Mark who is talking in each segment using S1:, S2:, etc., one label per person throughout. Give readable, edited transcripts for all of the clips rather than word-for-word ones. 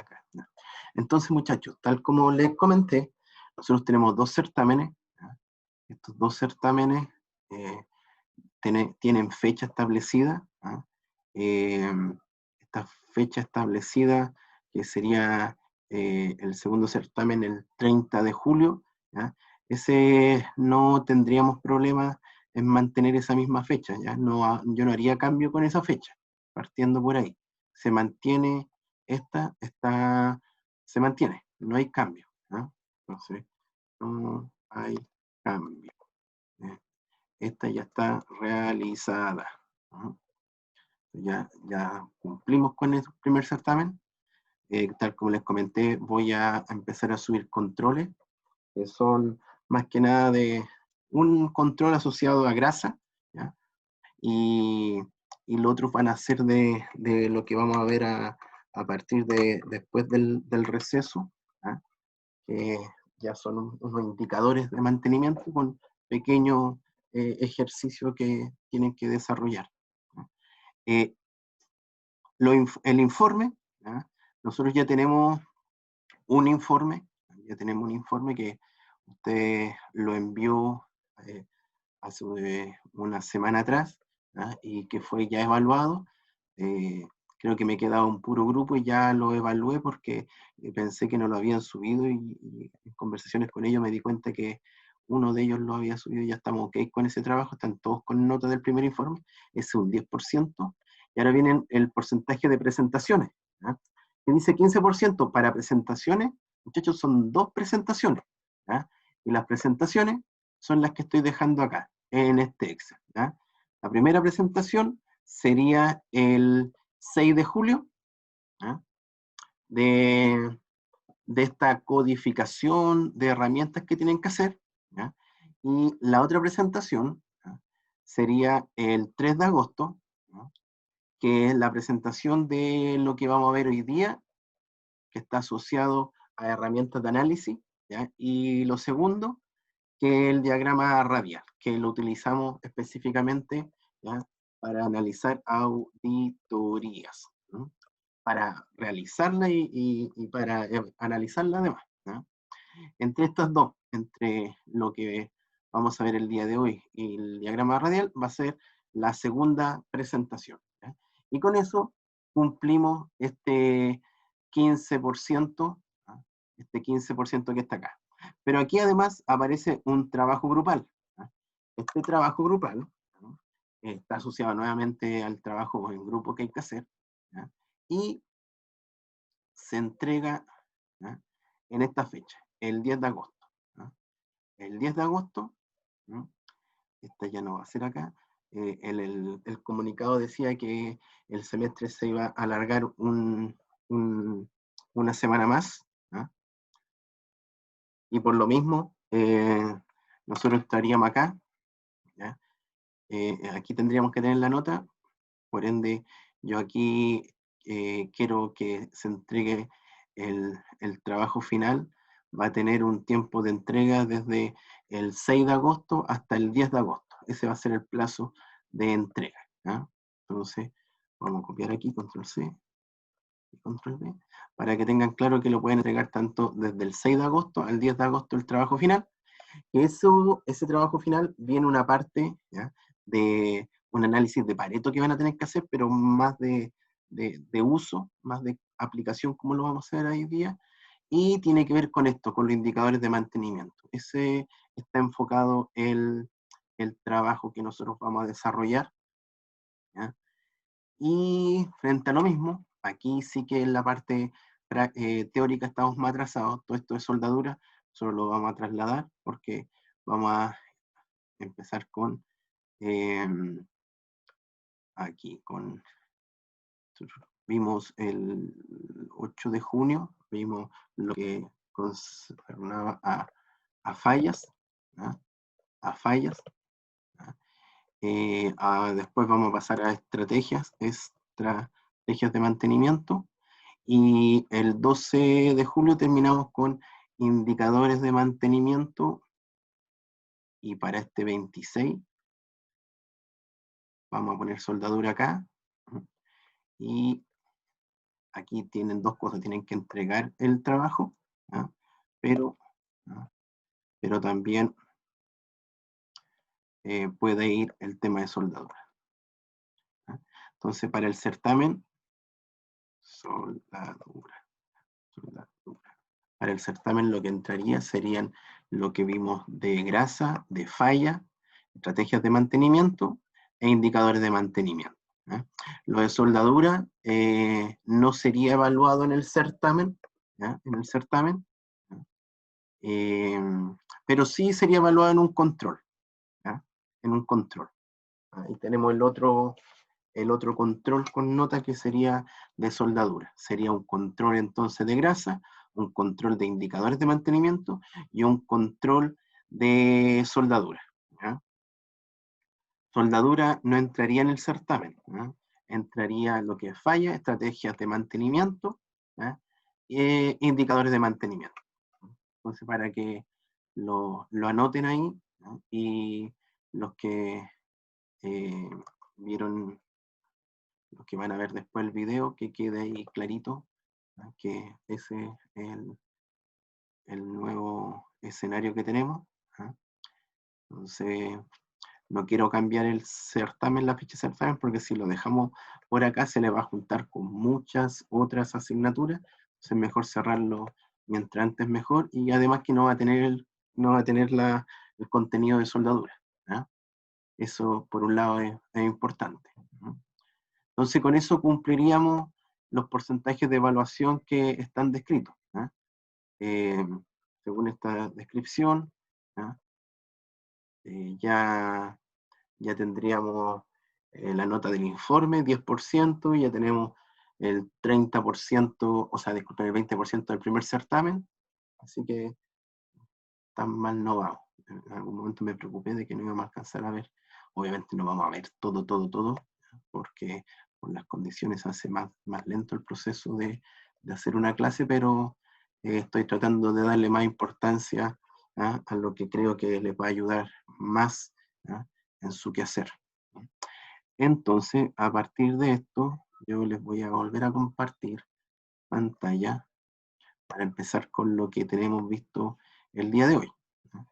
S1: acá. ¿Ya? Entonces, muchachos, tal como les comenté, nosotros tenemos dos certámenes. ¿Ya? Estos dos certámenes tienen fecha establecida. ¿Ya? Esta fecha establecida, que sería el segundo certamen el 30 de julio, ¿ya? Ese no tendríamos problema en mantener esa misma fecha, ¿ya? No, yo no haría cambio con esa fecha, partiendo por ahí. Se mantiene se mantiene, no hay cambio, ¿ya? Entonces, no hay cambio. ¿Ya? Esta ya está realizada. ¿No? Ya cumplimos con el primer certamen. Tal como les comenté, voy a empezar a subir controles, que son más que nada de un control asociado a grasa, ¿ya? Y los otros van a ser de lo que vamos a ver a partir de después del receso, ¿ya? Que ya son unos indicadores de mantenimiento con pequeños ejercicios que tienen que desarrollar. ¿Ya? Eh, el informe, ¿ya? Nosotros ya tenemos un informe, que usted lo envió hace una semana atrás, ¿ya? Y que fue ya evaluado. Eh, Creo que me quedaba un puro grupo y ya lo evalué porque pensé que no lo habían subido y en conversaciones con ellos me di cuenta que uno de ellos lo había subido y ya estamos ok con ese trabajo, están todos con nota del primer informe, ese es un 10%, y ahora viene el porcentaje de presentaciones, ¿ya? Que dice 15% para presentaciones, muchachos, son 2 presentaciones, ¿ya? Y las presentaciones son las que estoy dejando acá, en este Excel, ¿ya? La primera presentación sería el 6 de julio, ¿ya? de, de esta codificación de herramientas que tienen que hacer, ¿ya? Y la otra presentación, ¿ya? Sería el 3 de agosto, ¿ya? Que es la presentación de lo que vamos a ver hoy día, que está asociado a herramientas de análisis, ¿ya? Y lo segundo, que es el diagrama radial, que lo utilizamos específicamente, ¿ya? Para analizar auditorías, ¿no? Para realizarla y para analizarla además, ¿no? Entre estas dos, entre lo que vamos a ver el día de hoy y el diagrama radial, va a ser la segunda presentación, ¿ya? Y con eso cumplimos este 15%, ¿no? Este 15% que está acá. Pero aquí además aparece un trabajo grupal, ¿no? Este trabajo grupal, ¿no? Está asociado nuevamente al trabajo en grupo que hay que hacer, ¿ya? Y se entrega, ¿ya? En esta fecha, el 10 de agosto. ¿Ya? El 10 de agosto, ¿ya? Esta ya no va a ser acá, el comunicado decía que el semestre se iba a alargar una semana más, ¿ya? Y por lo mismo, nosotros estaríamos acá, ¿ya? Aquí tendríamos que tener la nota, por ende, yo aquí quiero que se entregue el trabajo final, va a tener un tiempo de entrega desde el 6 de agosto hasta el 10 de agosto. Ese va a ser el plazo de entrega, ¿ya? Entonces, vamos a copiar aquí, control C y control V, para que tengan claro que lo pueden entregar tanto desde el 6 de agosto al 10 de agosto el trabajo final. Ese trabajo final viene una parte, ¿ya? De un análisis de Pareto que van a tener que hacer, pero más de uso, más de aplicación como lo vamos a hacer hoy día, y tiene que ver con esto, con los indicadores de mantenimiento. Ese está enfocado el trabajo que nosotros vamos a desarrollar, ¿ya? Y frente a lo mismo, aquí sí que en la parte teórica estamos más atrasados, todo esto de soldadura, solo lo vamos a trasladar porque vamos a empezar con aquí, vimos el 8 de junio, vimos lo que concernaba a fallas, ¿ya? A fallas, ¿ya? Después vamos a pasar a estrategias de mantenimiento, y el 12 de julio terminamos con indicadores de mantenimiento, y para este 26 vamos a poner soldadura acá, y aquí tienen dos cosas, tienen que entregar el trabajo, ¿ya? Pero también puede ir el tema de soldadura. ¿Ya? Entonces, para el certamen, soldadura. Para el certamen lo que entraría serían lo que vimos de grasa, de falla, estrategias de mantenimiento e indicadores de mantenimiento. ¿Ya? Lo de soldadura no sería evaluado en el certamen, ¿ya? En el certamen, ¿ya? Pero sí sería evaluado en un control, ¿ya? En un control. Ahí tenemos el otro control con nota que sería de soldadura. Sería un control entonces de grasa, un control de indicadores de mantenimiento y un control de soldadura. ¿Ya? Soldadura no entraría en el certamen, ¿ya? Entraría lo que falla, estrategias de mantenimiento, ¿ya? Indicadores de mantenimiento. Entonces, para que lo anoten ahí, ¿ya? Y los que vieron, los que van a ver después el video, que quede ahí clarito, ¿ya? Que ese es el nuevo escenario que tenemos, ¿ya? Entonces, no quiero cambiar el certamen, la ficha de certamen, porque si lo dejamos por acá se le va a juntar con muchas otras asignaturas, entonces es mejor cerrarlo mientras antes mejor, y además que no va a tener el contenido de soldadura, ¿ya? Eso por un lado es importante, ¿no? Entonces con eso cumpliríamos los porcentajes de evaluación que están descritos, ¿ya? Según esta descripción, ¿ya? Ya tendríamos la nota del informe, 10%, ya tenemos el 30%, o sea, disculpen, el 20% del primer certamen, así que tan mal no vamos. En algún momento me preocupé de que no íbamos a alcanzar a ver, obviamente no vamos a ver todo, porque por las condiciones hace más lento el proceso de hacer una clase, pero estoy tratando de darle más importancia a lo que creo que les va a ayudar más en su quehacer. Entonces, a partir de esto, yo les voy a volver a compartir pantalla para empezar con lo que tenemos visto el día de hoy, ¿no?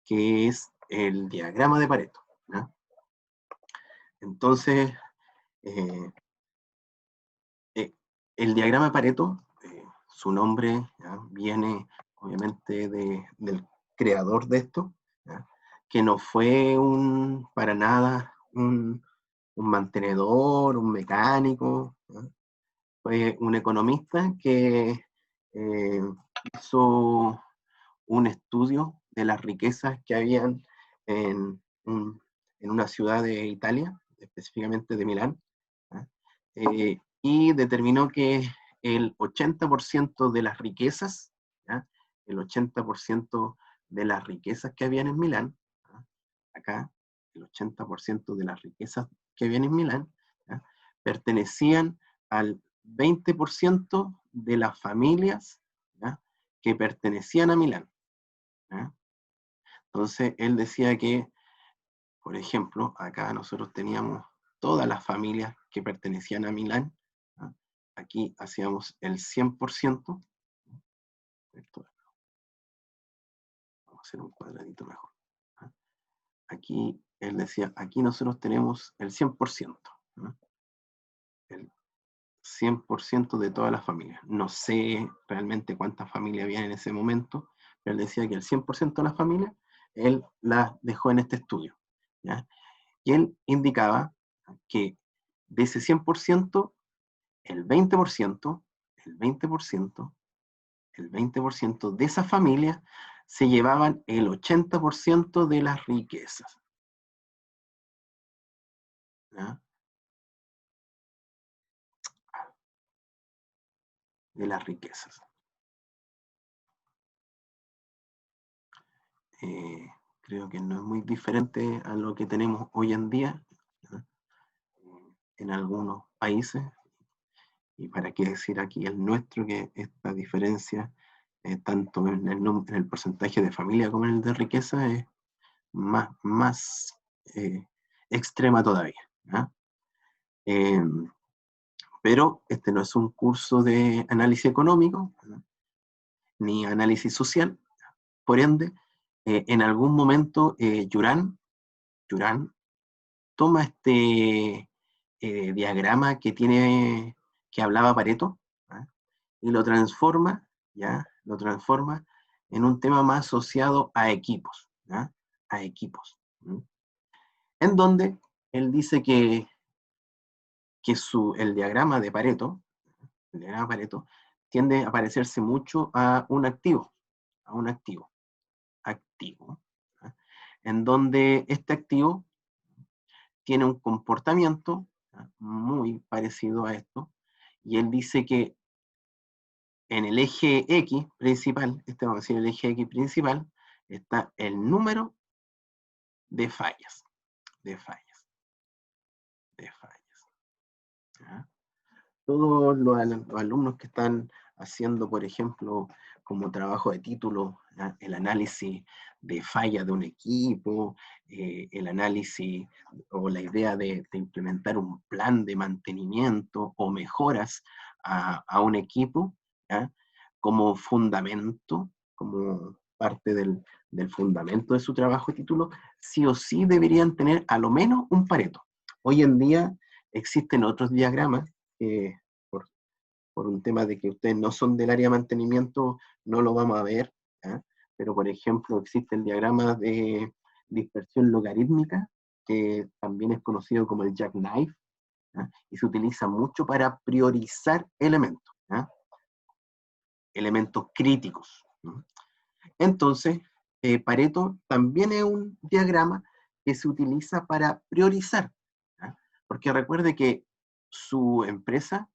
S1: Que es el diagrama de Pareto, ¿no? Entonces, el diagrama de Pareto, su nombre, ¿ya? Viene obviamente del creador de esto, ¿ya? Que no fue para nada un mantenedor, un mecánico, ¿ya? Fue un economista que hizo un estudio de las riquezas que habían en, en una ciudad de Italia, específicamente de Milán, ¿ya? Y determinó que el 80% de las riquezas, ¿ya? El 80% de las riquezas que habían en Milán, ¿ya? Acá, el 80% de las riquezas que habían en Milán, ¿ya? Pertenecían al 20% de las familias, ¿ya? Que pertenecían a Milán, ¿ya? Entonces, él decía que, por ejemplo, acá nosotros teníamos todas las familias que pertenecían a Milán, ¿ya? Aquí hacíamos el 100%, esto, vamos a hacer un cuadradito mejor, ¿ya? Aquí, él decía, aquí nosotros tenemos el 100%, ¿ya? El 100% de todas las familias. No sé realmente cuántas familias había en ese momento, pero él decía que el 100% de las familias, él las dejó en este estudio, ¿ya? Y él indicaba que de ese 100%, el 20%, el 20%, el 20% de esas familias se llevaban el 80% de las riquezas, ¿ya? De las riquezas. Creo que no es muy diferente a lo que tenemos hoy en día, ¿ya? En algunos países, y para qué decir aquí el nuestro, que esta diferencia, tanto en el porcentaje de familia como en el de riqueza, es más extrema todavía, ¿ya? Pero este no es un curso de análisis económico, ¿no? Ni análisis social. Por ende, en algún momento Juran toma este diagrama que hablaba Pareto, ¿ah? Y lo transforma, ¿ya? Lo transforma en un tema más asociado a equipos, ¿ya? A equipos. ¿Mm? En donde él dice que el diagrama de Pareto, el diagrama de Pareto, tiende a parecerse mucho a un activo, activo, ¿ah? En donde este activo tiene un comportamiento, ¿ah?, muy parecido a esto, y él dice que en el eje X principal, este vamos a decir el eje X principal, está el número de fallas, de fallas, de fallas. ¿Ya? Todos los alumnos que están haciendo, por ejemplo, como trabajo de título, ¿ya?, el análisis de fallas de un equipo, el análisis o la idea de implementar un plan de mantenimiento o mejoras a un equipo, ¿ya?, como fundamento, como parte del fundamento de su trabajo de título, sí o sí deberían tener a lo menos un Pareto. Hoy en día existen otros diagramas, por, por un tema de que ustedes no son del área de mantenimiento, no lo vamos a ver, ¿ya? Pero por ejemplo existe el diagrama de dispersión logarítmica, que también es conocido como el jackknife, ¿ya? Y se utiliza mucho para priorizar elementos, ¿ya? Elementos críticos, ¿no? Entonces, Pareto también es un diagrama que se utiliza para priorizar, ¿ya? Porque recuerde que su empresa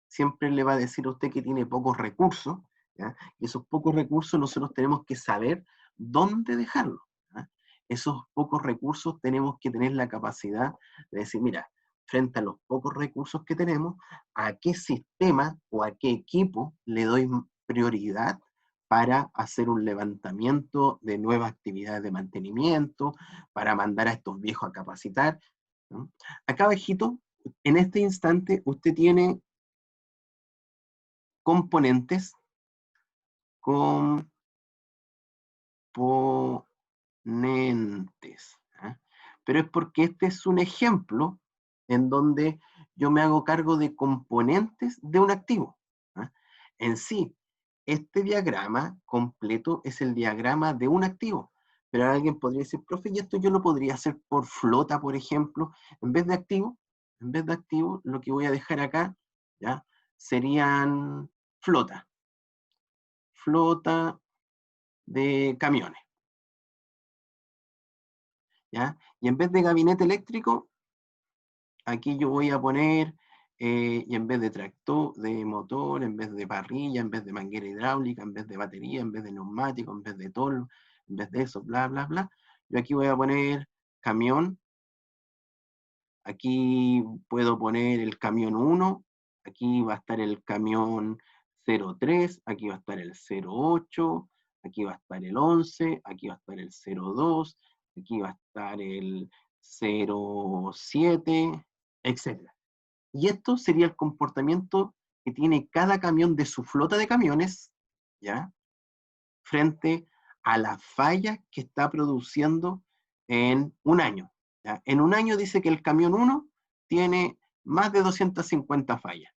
S1: siempre le va a decir a usted que tiene pocos recursos, ¿ya? Y esos pocos recursos nosotros tenemos que saber dónde dejarlos, ¿ya? Esos pocos recursos tenemos que tener la capacidad de decir, mira, frente a los pocos recursos que tenemos, ¿a qué sistema o a qué equipo le doy prioridad para hacer un levantamiento de nuevas actividades de mantenimiento, para mandar a estos viejos a capacitar, ¿no? Acá abajito, en este instante, usted tiene componentes, ¿ah? Pero es porque este es un ejemplo en donde yo me hago cargo de componentes de un activo, ¿ah? En sí, este diagrama completo es el diagrama de un activo, pero alguien podría decir, profe, y esto yo lo podría hacer por flota, por ejemplo, en vez de activo, lo que voy a dejar acá, ¿ya?, serían flota de camiones, ¿ya? Y en vez de gabinete eléctrico, aquí yo voy a poner, y en vez de tractor, de motor, en vez de parrilla, en vez de manguera hidráulica, en vez de batería, en vez de neumático, en vez de toldo, en vez de eso, bla, bla, bla, yo aquí voy a poner camión, aquí puedo poner el camión 1, aquí va a estar el camión 03, aquí va a estar el 08, aquí va a estar el 11, aquí va a estar el 02, aquí va a estar el 07, etc. Y esto sería el comportamiento que tiene cada camión de su flota de camiones, ¿ya?, frente a la falla que está produciendo en un año, ¿ya? En un año dice que el camión 1 tiene más de 250 fallas.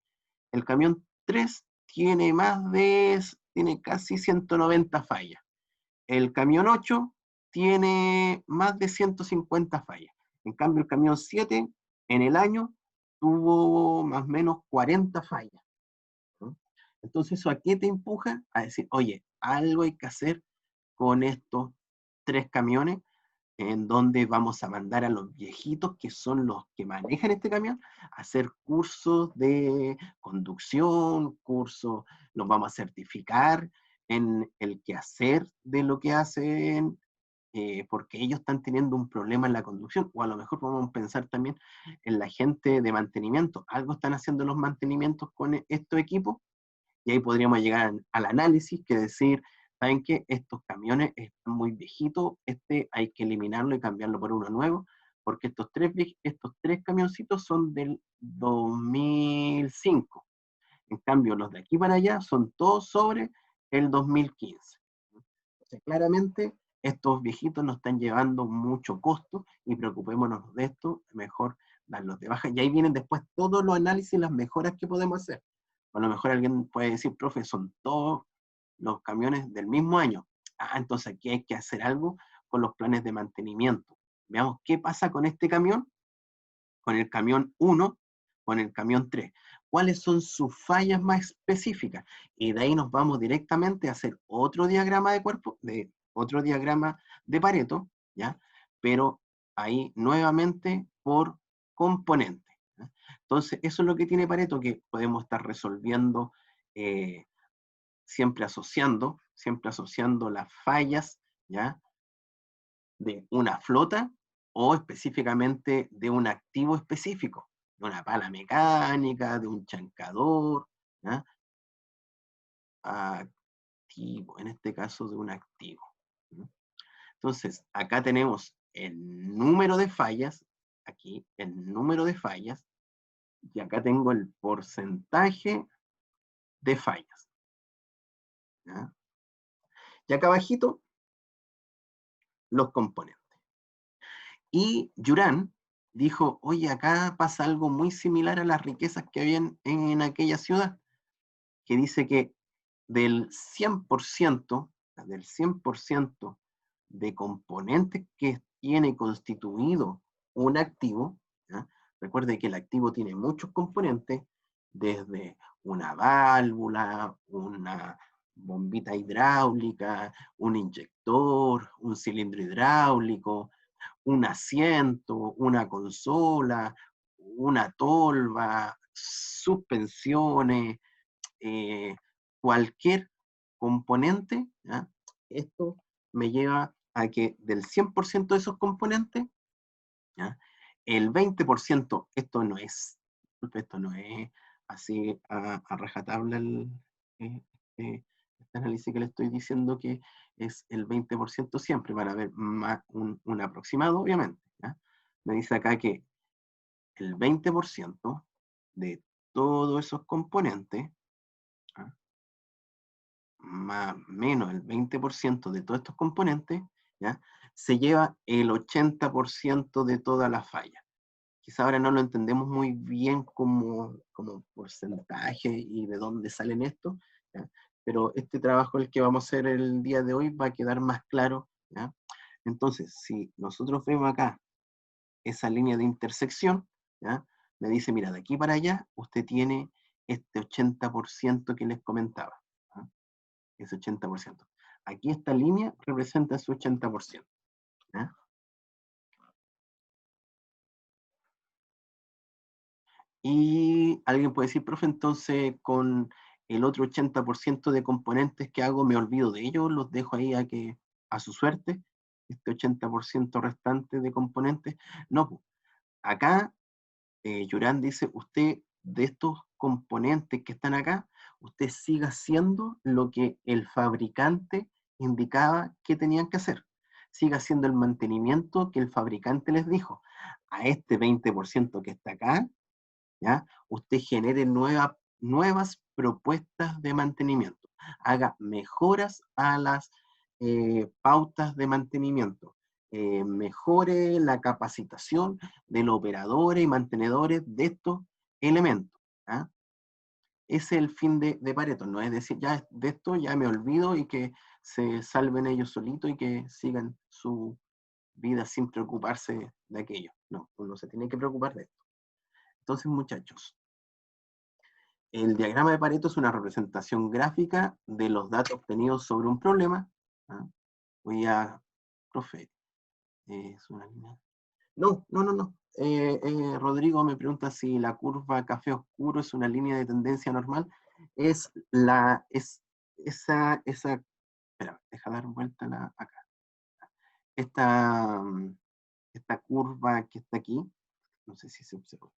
S1: El camión 3 tiene casi 190 fallas. El camión 8 tiene más de 150 fallas. En cambio, el camión 7 en el año tuvo más o menos 40 fallas, ¿no? Entonces, ¿eso a qué te empuja? A decir, oye, algo hay que hacer con estos 3 camiones, en donde vamos a mandar a los viejitos, que son los que manejan este camión, a hacer cursos de conducción, los vamos a certificar en el quehacer de lo que hacen, porque ellos están teniendo un problema en la conducción, o a lo mejor vamos a pensar también en la gente de mantenimiento, algo están haciendo los mantenimientos con estos equipos, y ahí podríamos llegar al análisis, que decir, ¿saben qué? Estos camiones están muy viejitos, hay que eliminarlo y cambiarlo por uno nuevo, porque estos tres camioncitos son del 2005. En cambio, los de aquí para allá son todos sobre el 2015. Entonces, claramente, estos viejitos nos están llevando mucho costo y preocupémonos de esto, mejor darlos de baja. Y ahí vienen después todos los análisis y las mejoras que podemos hacer. A lo mejor alguien puede decir, profe, son todos los camiones del mismo año. Ah, entonces aquí hay que hacer algo con los planes de mantenimiento. Veamos qué pasa con este camión, con el camión 1, con el camión 3. ¿Cuáles son sus fallas más específicas? Y de ahí nos vamos directamente a hacer otro diagrama de cuerpo, otro diagrama de Pareto, ¿ya? Pero ahí nuevamente por componente. ¿Ya? Entonces, eso es lo que tiene Pareto, que podemos estar resolviendo siempre asociando las fallas, ¿ya? De una flota o específicamente de un activo específico, de una pala mecánica, de un chancador, ¿ya? Activo, en este caso de un activo. ¿No? Entonces, acá tenemos el número de fallas, aquí el número de fallas, y acá tengo el porcentaje de fallas. ¿Ya? Y acá abajito, los componentes. Y Yuran dijo, oye, acá pasa algo muy similar a las riquezas que habían en aquella ciudad, que dice que del 100%, del 100% de componentes que tiene constituido un activo, ¿ya? Recuerde que el activo tiene muchos componentes, desde una válvula, una bombita hidráulica, un inyector, un cilindro hidráulico, un asiento, una consola, una tolva, suspensiones, eh, cualquier componente, ¿ya? Esto me lleva a que del 100% de esos componentes, ¿ya? El 20%, esto no es así a rajatabla eh, este análisis que le estoy diciendo que es el 20% siempre, para ver más un aproximado, obviamente. ¿Ya? Me dice acá que el 20% de todos esos componentes, ¿ya? Más o menos el 20% de todos estos componentes, ¿ya? Se lleva el 80% de todas las fallas. Quizá ahora no lo entendemos muy bien como porcentaje y de dónde salen estos, ¿ya? Pero este trabajo el que vamos a hacer el día de hoy va a quedar más claro, ¿ya? Entonces, si nosotros vemos acá esa línea de intersección, ¿ya? Me dice, mira, de aquí para allá usted tiene este 80% que les comentaba, ¿ya? Ese 80%. Aquí esta línea representa su 80%. ¿Ya? Y alguien puede decir, profe, entonces con el otro 80% de componentes que hago, me olvido de ellos, los dejo ahí a su suerte, este 80% restante de componentes. No, acá Yuran dice, usted de estos componentes que están acá, usted siga haciendo lo que el fabricante indicaba que tenían que hacer. Siga haciendo el mantenimiento que el fabricante les dijo. A este 20% que está acá, ¿ya? Usted genere nuevas propuestas de mantenimiento, haga mejoras a las pautas de mantenimiento, mejore la capacitación de los operadores y mantenedores de estos elementos. ¿Ya? Ese es el fin de Pareto, no es decir, ya de esto ya me olvido y que se salven ellos solitos y que sigan su vida sin preocuparse de aquello. No, uno se tiene que preocupar de esto. Entonces, muchachos, el diagrama de Pareto es una representación gráfica de los datos obtenidos sobre un problema. ¿Ah? Voy a, profe, es una línea. No. Rodrigo me pregunta si la curva café oscuro es una línea de tendencia normal. Espera, deja dar vuelta acá. Esta, esta curva que está aquí, no sé si se observa.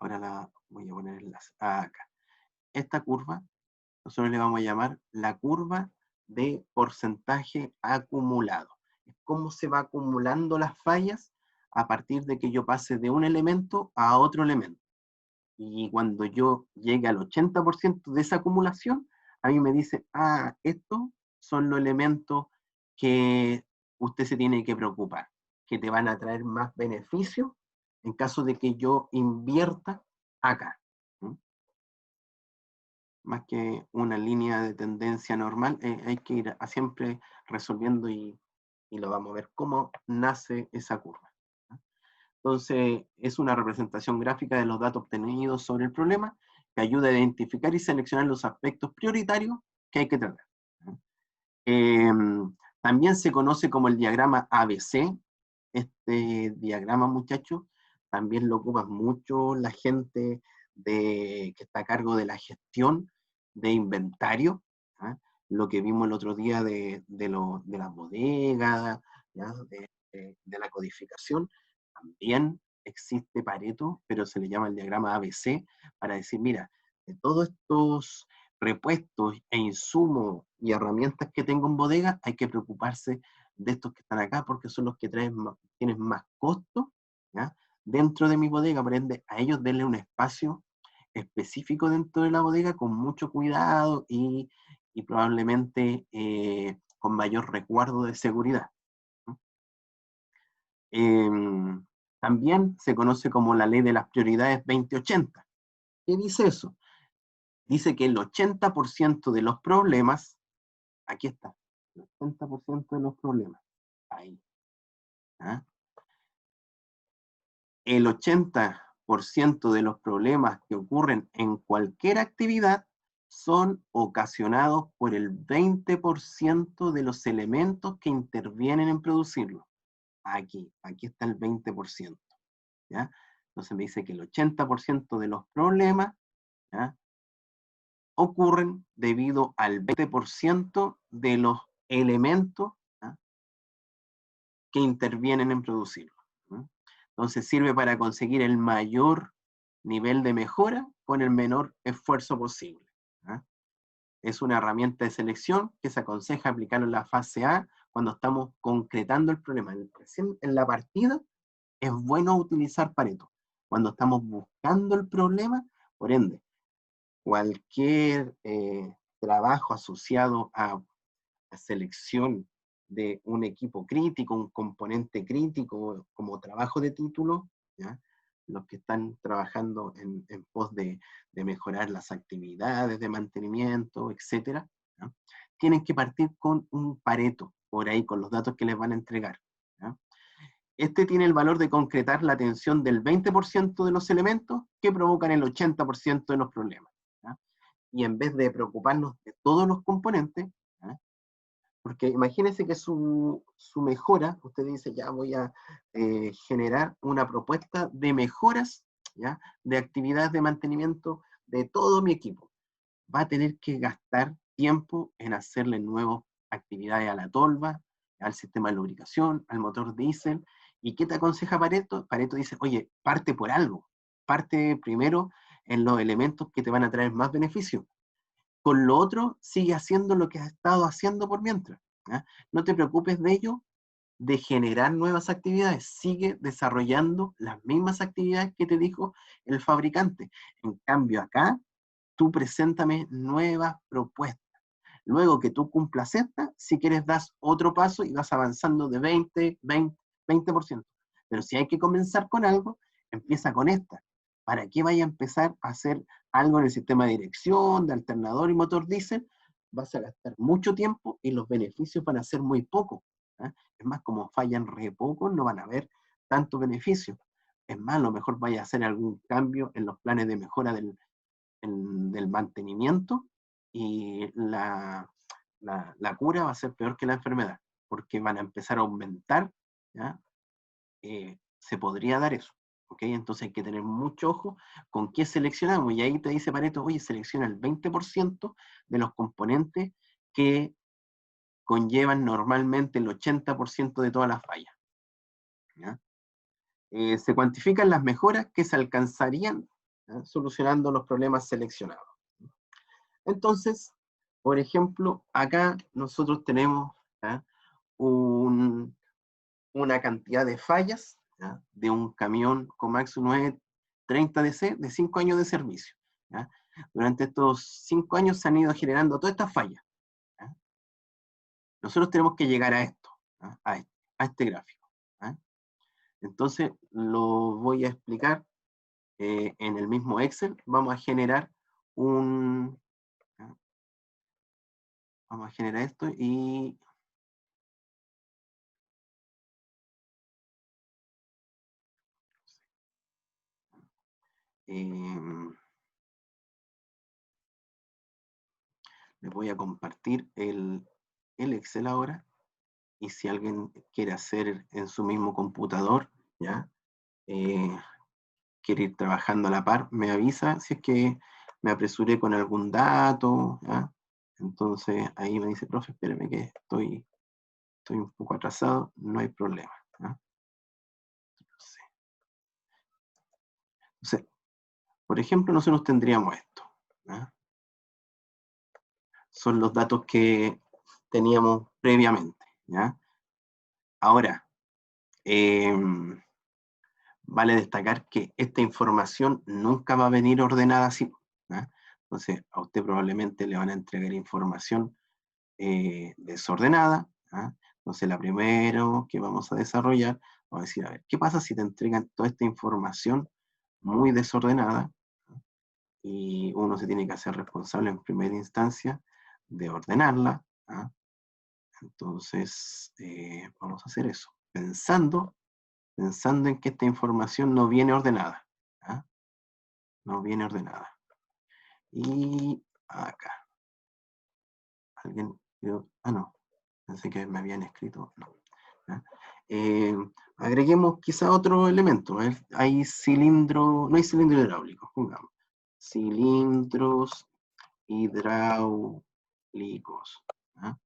S1: Ahora la voy a poner acá. Esta curva nosotros le vamos a llamar la curva de porcentaje acumulado. Es cómo se va acumulando las fallas a partir de que yo pase de un elemento a otro elemento. Y cuando yo llegue al 80% de esa acumulación, a mí me dice, ah, estos son los elementos que usted se tiene que preocupar, que te van a traer más beneficios en caso de que yo invierta acá. ¿Mm? Más que una línea de tendencia normal, hay que ir a siempre resolviendo y lo vamos a ver cómo nace esa curva. Entonces, es una representación gráfica de los datos obtenidos sobre el problema que ayuda a identificar y seleccionar los aspectos prioritarios que hay que tratar. Eh, También se conoce como el diagrama ABC. Este diagrama, muchachos, también lo ocupa mucho la gente que está a cargo de la gestión de inventario, ¿ah? Lo que vimos el otro día de las bodegas, de la codificación, también existe Pareto, pero se le llama el diagrama ABC, para decir, mira, de todos estos repuestos e insumos y herramientas que tengo en bodega, hay que preocuparse de estos que están acá, porque son los que tienen más costo, ¿ya? Dentro de mi bodega, por ende, a ellos denle un espacio específico dentro de la bodega con mucho cuidado y probablemente con mayor resguardo de seguridad. Eh, También se conoce como la ley de las prioridades 2080. ¿Qué dice eso? Dice que el 80% de los problemas, aquí está, el 80% de los problemas, ahí, ¿ah? El 80% de los problemas que ocurren en cualquier actividad son ocasionados por el 20% de los elementos que intervienen en producirlo. Aquí está el 20%. ¿Ya? Entonces me dice que el 80% de los problemas, ¿ya?, ocurren debido al 20% de los elementos, ¿ya?, que intervienen en producirlo. ¿No? Entonces sirve para conseguir el mayor nivel de mejora con el menor esfuerzo posible. ¿Ya? Es una herramienta de selección que se aconseja aplicarlo en la fase A cuando estamos concretando el problema. En la partida es bueno utilizar Pareto. Cuando estamos buscando el problema, por ende, cualquier trabajo asociado a selección de un equipo crítico, un componente crítico, como trabajo de título, ¿ya?, los que están trabajando en pos de mejorar las actividades de mantenimiento, etcétera, ¿ya?, tienen que partir con un Pareto, por ahí, con los datos que les van a entregar. ¿Ya? Este tiene el valor de concretar la atención del 20% de los elementos que provocan el 80% de los problemas. ¿Ya? Y en vez de preocuparnos de todos los componentes, ¿ya?, porque imagínense que su mejora, usted dice, ya voy a generar una propuesta de mejoras, ¿ya?, de actividades de mantenimiento de todo mi equipo. Va a tener que gastar tiempo en hacerle nuevas actividades a la tolva, al sistema de lubricación, al motor diésel. ¿Y qué te aconseja Pareto? Pareto dice, oye, parte por algo. Parte primero en los elementos que te van a traer más beneficios. Con lo otro, sigue haciendo lo que has estado haciendo por mientras. ¿Ya? No te preocupes de ello, de generar nuevas actividades. Sigue desarrollando las mismas actividades que te dijo el fabricante. En cambio, acá, tú preséntame nuevas propuestas. Luego que tú cumplas esta, si quieres das otro paso y vas avanzando de 20%. Pero si hay que comenzar con algo, empieza con esta. ¿Para qué vaya a empezar a hacer algo en el sistema de dirección, de alternador y motor diésel? Vas a gastar mucho tiempo y los beneficios van a ser muy pocos. ¿Eh? Es más, como fallan re poco, no van a haber tanto beneficio. Es más, a lo mejor vaya a hacer algún cambio en los planes de mejora del mantenimiento y la cura va a ser peor que la enfermedad, porque van a empezar a aumentar, ¿ya? Se podría dar eso, ¿ok? Entonces hay que tener mucho ojo con qué seleccionamos, y ahí te dice Pareto, oye, selecciona el 20% de los componentes que conllevan normalmente el 80% de todas las fallas. ¿Ya? Se cuantifican las mejoras que se alcanzarían, ¿ya?, solucionando los problemas seleccionados. Entonces, por ejemplo, acá nosotros tenemos, ¿ya?, una cantidad de fallas, ¿ya? De un camión Komatsu 930 DC de 5 años de servicio. ¿Ya? Durante estos 5 años se han ido generando todas estas fallas. ¿Ya? Nosotros tenemos que llegar a esto, ¿ya? A este gráfico. ¿Ya? Entonces lo voy a explicar en el mismo Excel. Vamos a generar un... ¿ya? Vamos a generar esto y... les voy a compartir el Excel ahora, y si alguien quiere hacer en su mismo computador, ¿ya? Quiere ir trabajando a la par, me avisa si es que me apresuré con algún dato, ¿ya? Entonces ahí me dice, profe, espéreme que estoy un poco atrasado, no hay problema. ¿Ya? Entonces, por ejemplo, nosotros tendríamos esto. ¿Ya? Son los datos que teníamos previamente. ¿Ya? Ahora, vale destacar que esta información nunca va a venir ordenada así. ¿Ya? Entonces, a usted probablemente le van a entregar información desordenada. ¿Ya? Entonces, la primero que vamos a desarrollar, vamos a decir, a ver, ¿qué pasa si te entregan toda esta información muy desordenada? ¿Ya? Y uno se tiene que hacer responsable en primera instancia de ordenarla. ¿Ya? Entonces, vamos a hacer eso, pensando en que esta información no viene ordenada. ¿Ya? No viene ordenada. Y acá. Alguien, no, pensé que me habían escrito, no. ¿Ya? Agreguemos quizá otro elemento. Hay cilindro, no hay cilindro hidráulico, pongamos. Cilindros hidráulicos. ¿Ya?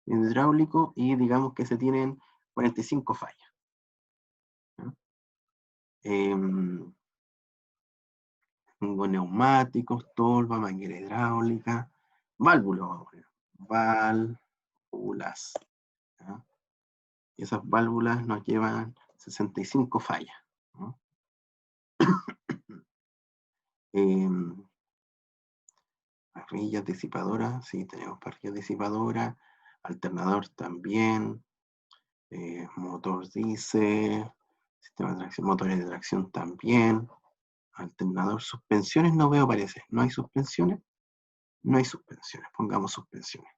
S1: Hidráulico, y digamos que se tienen 45 fallas. ¿Ya? Neumáticos, tolva, manguera hidráulica, válvulas, válvulas. ¿Ya? Y esas válvulas nos llevan 65 fallas. ¿No? Parrillas disipadoras, sí, tenemos parrillas disipadoras, alternador también, motor diésel, sistema de tracción, motores de tracción también, alternador, suspensiones no veo, parece. ¿No hay suspensiones? No hay suspensiones, pongamos suspensiones.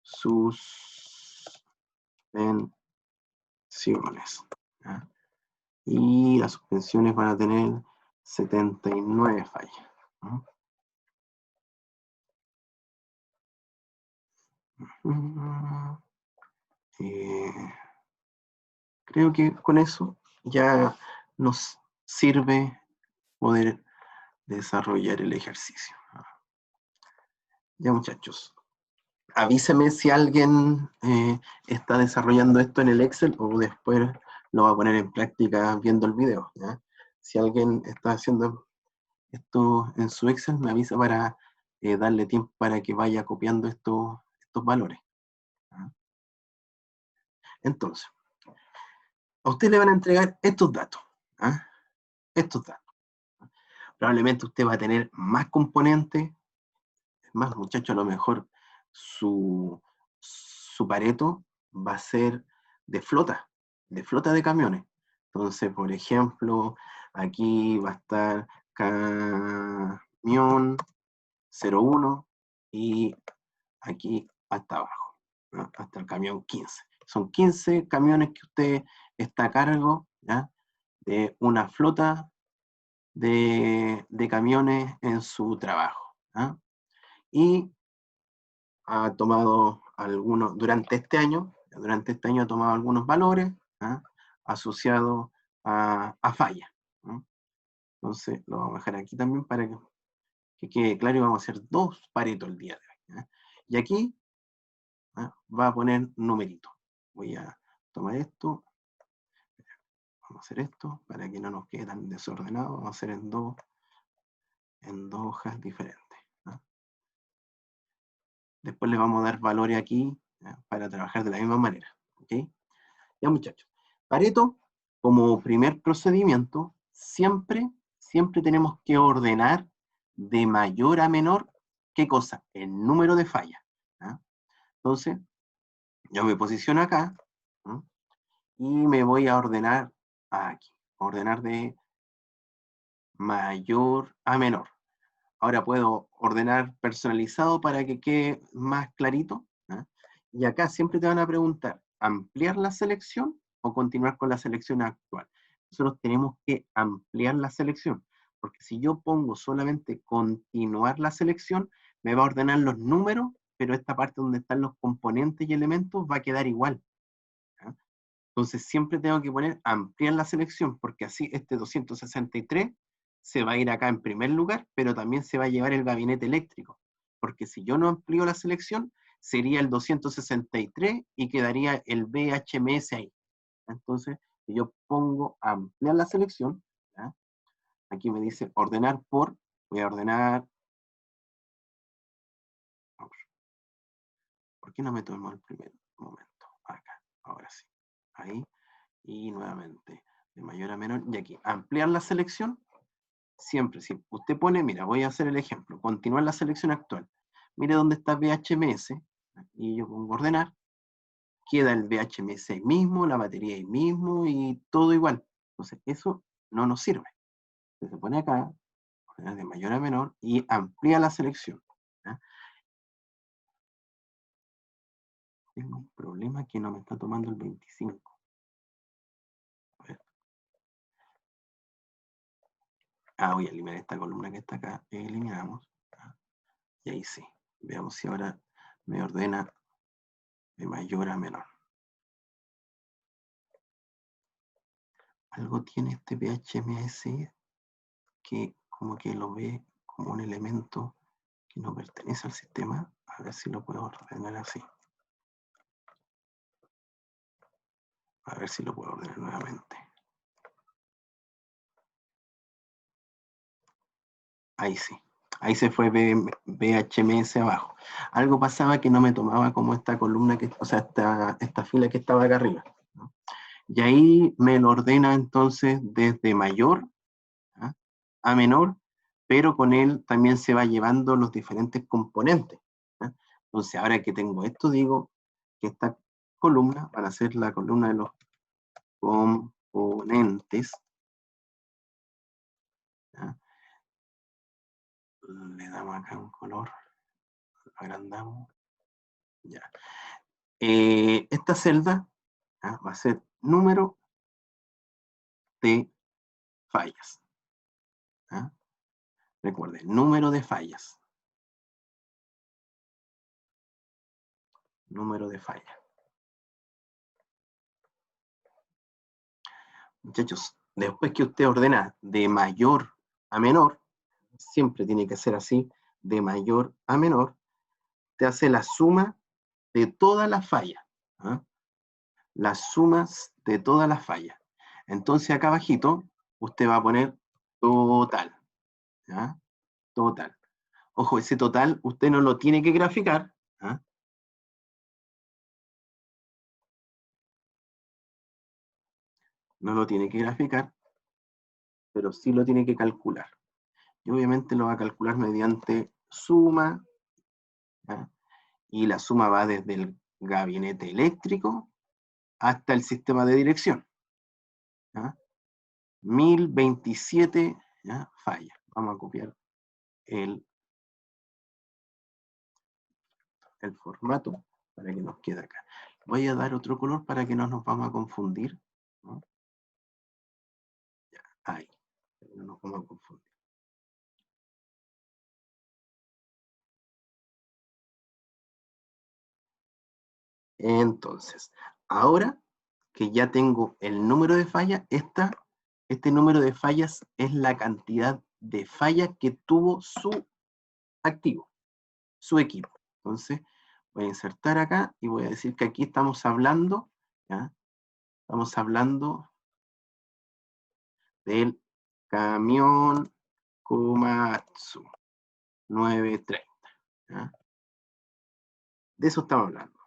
S1: Suspensiones. ¿Ya? Y las suspensiones van a tener 79 fallas. ¿No? Creo que con eso ya nos sirve poder desarrollar el ejercicio. Ya, muchachos, avíseme si alguien está desarrollando esto en el Excel, o después lo va a poner en práctica viendo el video. ¿Ya? Si alguien está haciendo esto en su Excel, me avisa para darle tiempo para que vaya copiando estos valores. ¿Ya? Entonces, a usted le van a entregar estos datos. ¿Ya? Estos datos. Probablemente usted va a tener más componentes, más, muchachos, a lo mejor su Pareto va a ser de flota de camiones. Entonces, por ejemplo, aquí va a estar camión 01 y aquí hasta abajo, ¿no? Hasta el camión 15. Son 15 camiones que usted está a cargo, ¿ya? De una flota de camiones en su trabajo. ¿Ya? Y ha tomado algunos, durante este año ha tomado algunos valores, ¿ah? Asociados a fallas. ¿No? Entonces lo vamos a dejar aquí también para que quede claro, y vamos a hacer 2 paretos el día de hoy. ¿Ah? Y aquí va a poner numerito. Voy a tomar esto, vamos a hacer esto para que no nos quede tan desordenado, vamos a hacer en dos hojas diferentes. Después le vamos a dar valores aquí, ¿ya? Para trabajar de la misma manera. ¿Okay? Ya, muchachos. Pareto como primer procedimiento, siempre tenemos que ordenar de mayor a menor, ¿qué cosa? El número de fallas. ¿Ah? Entonces, yo me posiciono acá, ¿no? Y me voy a ordenar aquí, ordenar de mayor a menor. Ahora puedo ordenar personalizado para que quede más clarito, ¿ah? Y acá siempre te van a preguntar, ¿ampliar la selección o continuar con la selección actual? Nosotros tenemos que ampliar la selección, porque si yo pongo solamente continuar la selección, me va a ordenar los números, pero esta parte donde están los componentes y elementos va a quedar igual. ¿Ah? Entonces siempre tengo que poner ampliar la selección, porque así este 263 se va a ir acá en primer lugar, pero también se va a llevar el gabinete eléctrico, porque si yo no amplío la selección, sería el 263 y quedaría el BHMS ahí. Entonces, si yo pongo ampliar la selección, ¿ya? Aquí me dice ordenar por, voy a ordenar, ¿por qué no me tomo el primer momento? Acá, ahora sí, ahí, y nuevamente, de mayor a menor, y aquí, ampliar la selección, siempre, si usted pone, mira, voy a hacer el ejemplo, continuar la selección actual, mire dónde está VHMS, y yo pongo ordenar, queda el VHMS ahí mismo, la batería ahí mismo, y todo igual. Entonces, eso no nos sirve. Se pone acá, ordenar de mayor a menor, y amplía la selección. ¿Ya? Tengo un problema que no me está tomando el 25. A ver. Voy a eliminar esta columna que está acá, eliminamos. Y ahí sí. Veamos si ahora me ordena de mayor a menor. Algo tiene este VHMS que como que lo ve como un elemento que no pertenece al sistema. A ver si lo puedo ordenar así. A ver si lo puedo ordenar nuevamente. Ahí sí. Ahí se fue VHMS abajo. Algo pasaba que no me tomaba como esta columna, o sea, esta fila que estaba acá arriba, ¿no? Y ahí me lo ordena entonces desde mayor, ¿ah?, a menor, pero con él también se va llevando los diferentes componentes, ¿ah? Entonces, ahora que tengo esto, digo que esta columna van a ser la columna de los componentes, ¿ah? Le damos acá un color, lo agrandamos, ya. Esta celda, ¿ah?, va a ser número de fallas, ¿ah? Recuerden, número de fallas. Número de fallas. Muchachos, después que usted ordena de mayor a menor, siempre tiene que ser así, de mayor a menor, te hace la suma de todas las fallas, ¿ah? Las sumas de todas las fallas. Entonces acá abajito, usted va a poner total, ¿ah? Total. Ojo, ese total usted no lo tiene que graficar, ¿ah? No lo tiene que graficar, pero sí lo tiene que calcular. Y obviamente lo va a calcular mediante suma, ¿ah? Y la suma va desde el gabinete eléctrico hasta el sistema de dirección, ¿ah? 1027, ¿ya?, fallas. Vamos a copiar el formato para que nos quede acá. Voy a dar otro color para que no nos vamos a confundir, ¿no? Ya, ahí, no nos vamos a confundir. Entonces, ahora que ya tengo el número de fallas, este número de fallas es la cantidad de fallas que tuvo su activo, su equipo. Entonces, voy a insertar acá y voy a decir que aquí estamos hablando, ¿ya?, estamos hablando del camión Komatsu 930, ¿ya? De eso estamos hablando.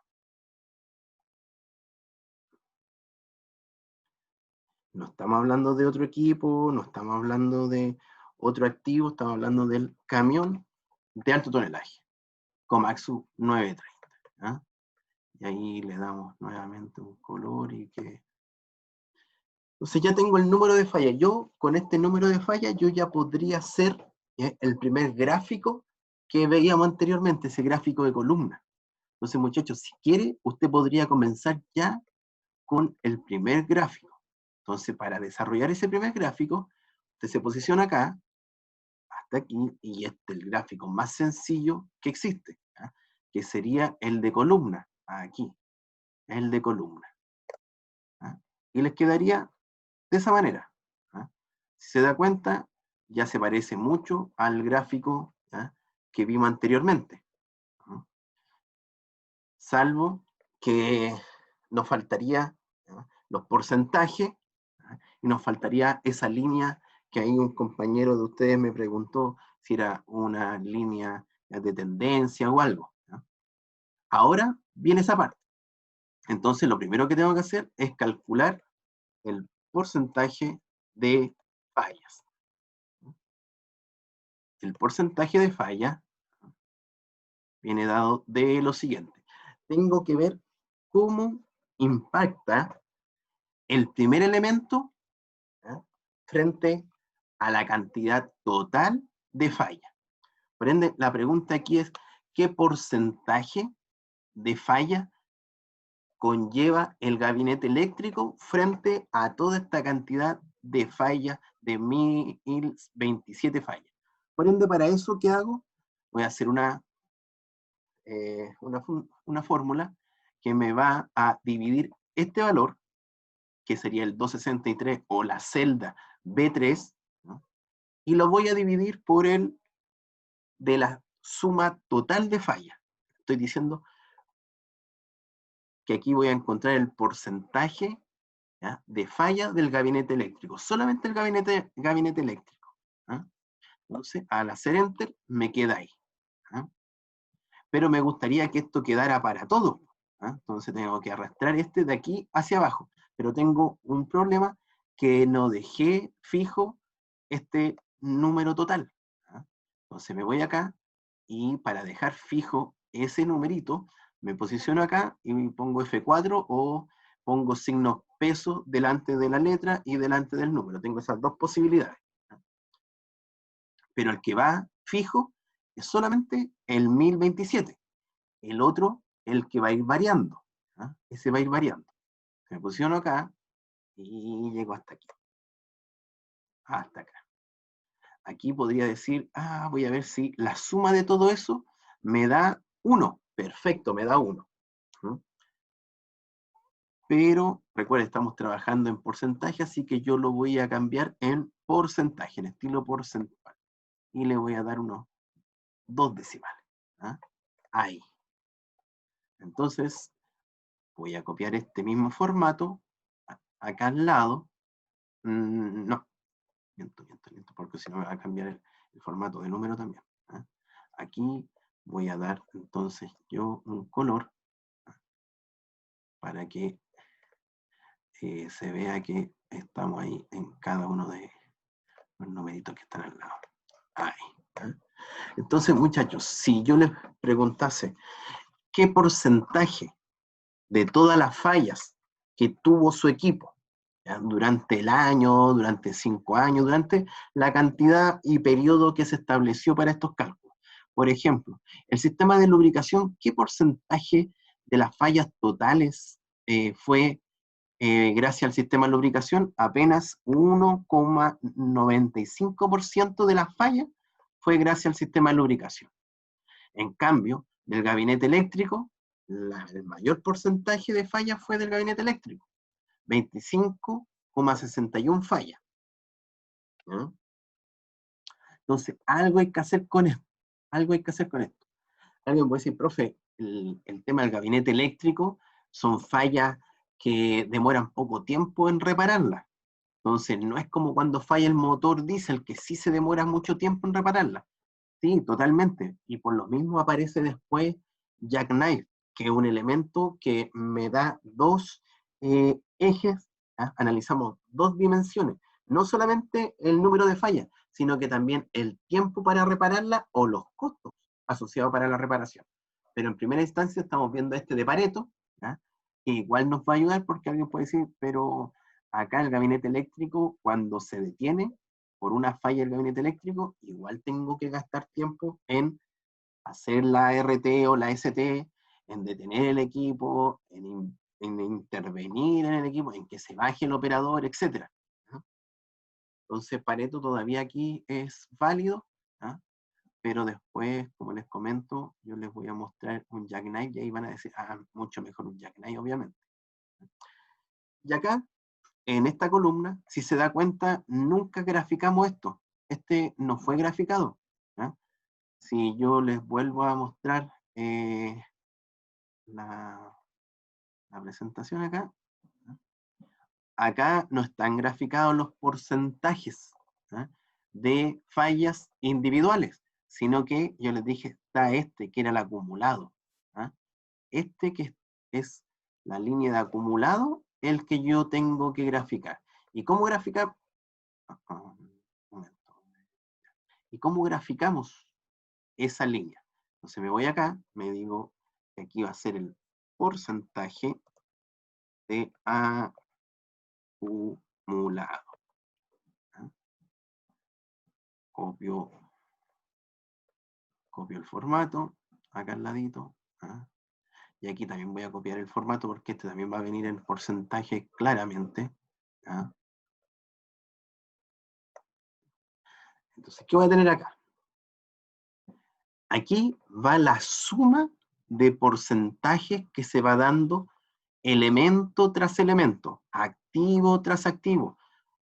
S1: No estamos hablando de otro equipo, no estamos hablando de otro activo, estamos hablando del camión de alto tonelaje, Komatsu 930. ¿Ah? Y ahí le damos nuevamente un color y que... Entonces ya tengo el número de fallas. Yo, con este número de fallas, yo ya podría hacer el primer gráfico que veíamos anteriormente, ese gráfico de columna. Entonces, muchachos, si quiere, usted podría comenzar ya con el primer gráfico. Entonces, para desarrollar ese primer gráfico, usted se posiciona acá, hasta aquí, y este es el gráfico más sencillo que existe, ¿ya? Que sería el de columna, aquí, el de columna. ¿Ya? Y les quedaría de esa manera. ¿Ya? Si se da cuenta, ya se parece mucho al gráfico, ¿ya?, que vimos anteriormente. ¿Ya? Salvo que nos faltaría, ¿ya?, los porcentajes, ¿ya?, y nos faltaría esa línea que ahí un compañero de ustedes me preguntó si era una línea de tendencia o algo. ¿Ya? Ahora viene esa parte. Entonces lo primero que tengo que hacer es calcular el porcentaje de fallas. El porcentaje de falla viene dado de lo siguiente. Tengo que ver cómo impacta el primer elemento, ¿ya?, frente a la cantidad total de falla. Por ende, la pregunta aquí es, ¿qué porcentaje de falla conlleva el gabinete eléctrico frente a toda esta cantidad de fallas, de 1027 fallas? Por ende, para eso, ¿qué hago? Voy a hacer una fórmula que me va a dividir este valor, que sería el 263 o la celda B3, ¿no?, y lo voy a dividir por el de la suma total de fallas. Estoy diciendo que aquí voy a encontrar el porcentaje, ¿ya?, de falla del gabinete eléctrico, solamente el gabinete eléctrico. ¿Ya? Entonces, al hacer Enter, me queda ahí. ¿Ya? Pero me gustaría que esto quedara para todo. ¿Ya? Entonces tengo que arrastrar este de aquí hacia abajo. Pero tengo un problema, que no dejé fijo este número total. ¿Ya? Entonces me voy acá, y para dejar fijo ese numerito, me posiciono acá y pongo F4 o pongo signos peso delante de la letra y delante del número. Tengo esas dos posibilidades. ¿Ya? Pero el que va fijo es solamente el 1027. El otro, el que va a ir variando. ¿Ah? Ese va a ir variando. Me posiciono acá y llego hasta aquí. Hasta acá. Aquí podría decir, voy a ver si la suma de todo eso me da 1. Perfecto, me da 1. ¿Mm? Pero, recuerden, estamos trabajando en porcentaje, así que yo lo voy a cambiar en porcentaje, en estilo porcentual. Y le voy a dar unos 2 decimales. ¿Ah? Ahí. Entonces, voy a copiar este mismo formato acá al lado. No, miento, porque si no me va a cambiar el formato de número también. ¿Ah? Aquí voy a dar entonces yo un color, ¿ah?, para que se vea que estamos ahí en cada uno de los numeritos que están al lado. Ahí. ¿Ah? Entonces, muchachos, si yo les preguntase qué porcentaje de todas las fallas que tuvo su equipo, ¿ya?, durante el año, durante 5 años, durante la cantidad y periodo que se estableció para estos cálculos. Por ejemplo, el sistema de lubricación, ¿qué porcentaje de las fallas totales fue gracias al sistema de lubricación? Apenas 1,95% de las fallas fue gracias al sistema de lubricación. En cambio, del gabinete eléctrico, el mayor porcentaje de fallas fue del gabinete eléctrico, 25,61 fallas. ¿Ya? Entonces, algo hay que hacer con esto. Algo hay que hacer con esto. Alguien puede decir, profe, el tema del gabinete eléctrico son fallas que demoran poco tiempo en repararlas. Entonces, no es como cuando falla el motor diésel, que sí se demora mucho tiempo en repararla. Sí, totalmente. Y por lo mismo aparece después jackknife, que es un elemento que me da 2 ejes ¿ya? Analizamos dos dimensiones, no solamente el número de fallas, sino que también el tiempo para repararla o los costos asociados para la reparación. Pero en primera instancia estamos viendo este de Pareto, ¿ya? Que igual nos va a ayudar porque alguien puede decir, pero acá el gabinete eléctrico, cuando se detiene por una falla del gabinete eléctrico, igual tengo que gastar tiempo en hacer la RT o la ST, en detener el equipo, en intervenir en el equipo, en que se baje el operador, etc. ¿no? Entonces Pareto todavía aquí es válido, ¿no? Pero después, como les comento, yo les voy a mostrar un jackknife y ahí van a decir, ah, mucho mejor un jackknife, obviamente. Y acá, en esta columna, si se da cuenta, nunca graficamos esto. Este no fue graficado. ¿no? Si yo les vuelvo a mostrar la presentación acá, acá no están graficados los porcentajes ¿eh? de fallas individuales, sino que yo les dije, está este, que era el acumulado. ¿eh? Este que es la línea de acumulado, el que yo tengo que graficar. ¿Y cómo graficar? ¿Y cómo graficamos esa línea? Entonces me voy acá, me digo que aquí va a ser el porcentaje de acumulado. ¿eh? Copio el formato, acá al ladito. ¿eh? Y aquí también voy a copiar el formato porque este también va a venir en porcentaje claramente. ¿eh? Entonces, ¿qué voy a tener acá? Aquí va la suma de porcentajes que se va dando elemento tras elemento, activo tras activo,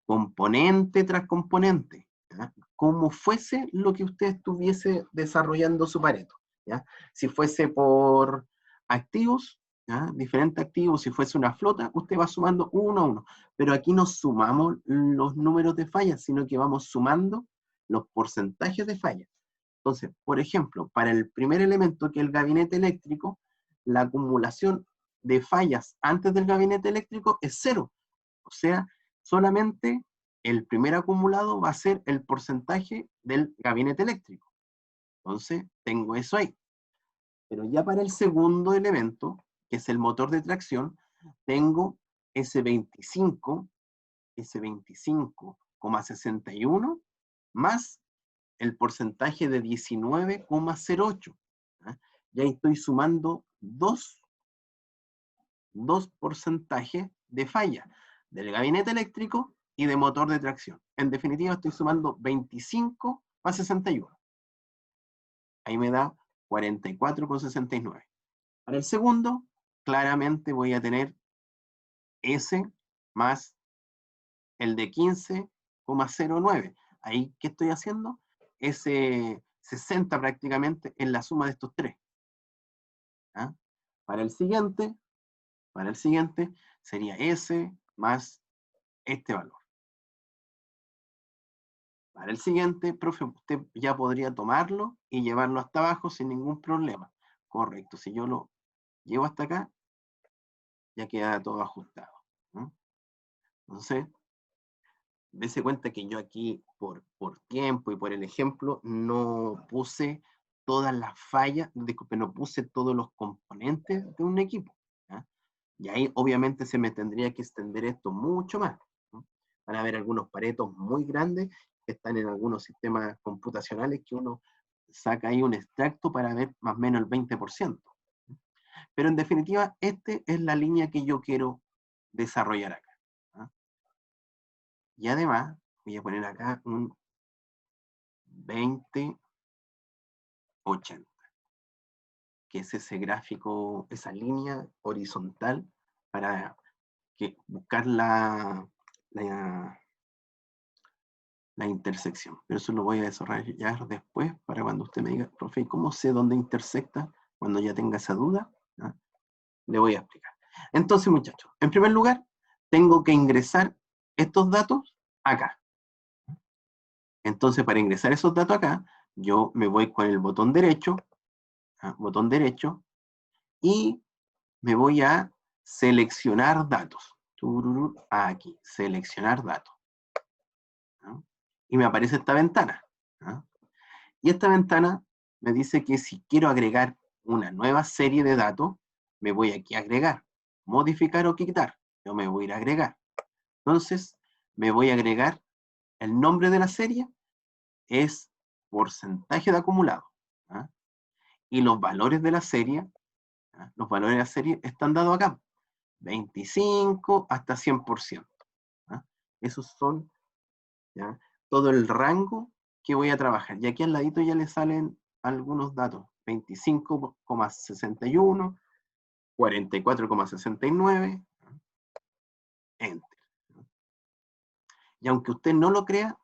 S1: componente tras componente, ¿ya? Como fuese lo que usted estuviese desarrollando su Pareto. ¿ya? Si fuese por activos, ¿ya? Diferentes activos, si fuese una flota, usted va sumando uno a uno. Pero aquí no sumamos los números de fallas, sino que vamos sumando los porcentajes de fallas. Entonces, por ejemplo, para el primer elemento, que es el gabinete eléctrico, la acumulación de fallas antes del gabinete eléctrico es 0. O sea, solamente el primer acumulado va a ser el porcentaje del gabinete eléctrico. Entonces, tengo eso ahí. Pero ya para el segundo elemento, que es el motor de tracción, tengo ese 25,61 más el porcentaje de 19,08. ¿eh? Ya estoy sumando dos porcentajes de falla del gabinete eléctrico y de motor de tracción. En definitiva, estoy sumando 25 más 61. Ahí me da 44,69. Para el segundo, claramente voy a tener S más el de 15,09. Ahí, ¿qué estoy haciendo? Ese 60 prácticamente en la suma de estos tres. ¿Ah? Para el siguiente sería S más este valor. Para el siguiente, profe, usted ya podría tomarlo y llevarlo hasta abajo sin ningún problema. Correcto, si yo lo llevo hasta acá, ya queda todo ajustado. ¿no? Entonces, dése cuenta que yo aquí, por tiempo y por el ejemplo, no puse todas las fallas, disculpe, no puse todos los componentes de un equipo. ¿ya? Y ahí obviamente se me tendría que extender esto mucho más. ¿no? Van a haber algunos paretos muy grandes que están en algunos sistemas computacionales que uno saca ahí un extracto para ver más o menos el 20%. Pero en definitiva, esta es la línea que yo quiero desarrollar acá. ¿no? Y además, voy a poner acá un 2080, que es ese gráfico, esa línea horizontal para buscar la intersección. Pero eso lo voy a desarrollar después para cuando usted me diga, profe, ¿cómo sé dónde intersecta? Cuando ya tenga esa duda, ¿no? Le voy a explicar. Entonces, muchachos, en primer lugar, tengo que ingresar estos datos acá. Entonces, para ingresar esos datos acá, yo me voy con el botón derecho, y me voy a seleccionar datos. tururú, aquí, seleccionar datos. ¿No? Y me aparece esta ventana. ¿No? Y esta ventana me dice que si quiero agregar una nueva serie de datos, me voy aquí a agregar, modificar o quitar. Yo me voy a ir a agregar. Entonces, me voy a agregar el nombre de la serie, es porcentaje de acumulado. ¿Ah? Y los valores de la serie, ¿ah? Los valores de la serie están dados acá, 25 hasta 100%. ¿Ah? Esos son, ¿ya?, todo el rango que voy a trabajar. Y aquí al ladito ya le salen algunos datos, 25,61, 44,69, enter. Y aunque usted no lo crea,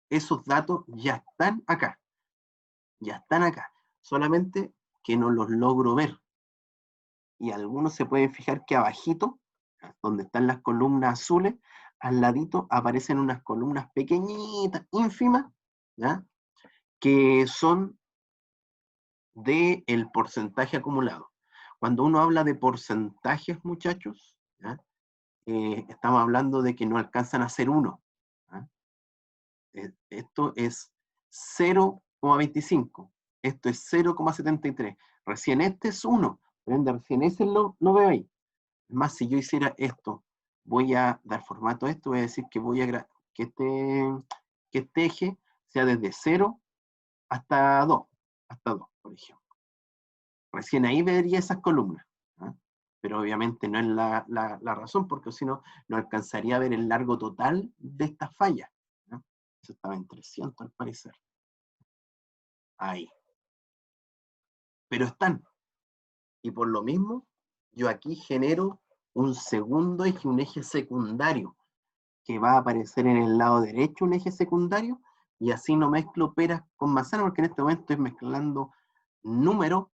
S1: esos datos ya están acá. Ya están acá. Solamente que no los logro ver. Y algunos se pueden fijar que abajito, donde están las columnas azules, al ladito aparecen unas columnas pequeñitas, ínfimas, ¿ya?, que son del porcentaje acumulado. Cuando uno habla de porcentajes, muchachos, ¿ya?, estamos hablando de que no alcanzan a ser 1. ¿Ya? Esto es 0,25. Esto es 0,73. Recién este es 1. Recién ese lo veo ahí. Es más, si yo hiciera esto, voy a dar formato a esto, voy a decir que voy a que este eje sea desde 0 hasta 2, por ejemplo. Recién ahí vería esas columnas. ¿Ah? Pero obviamente no es la razón, porque si no, no alcanzaría a ver el largo total de estas fallas. ¿No? Eso estaba en 300 al parecer. Ahí. Pero están. Y por lo mismo, yo aquí genero un segundo eje, un eje secundario, que va a aparecer en el lado derecho, un eje secundario, y así no mezclo peras con manzanas, porque en este momento estoy mezclando un número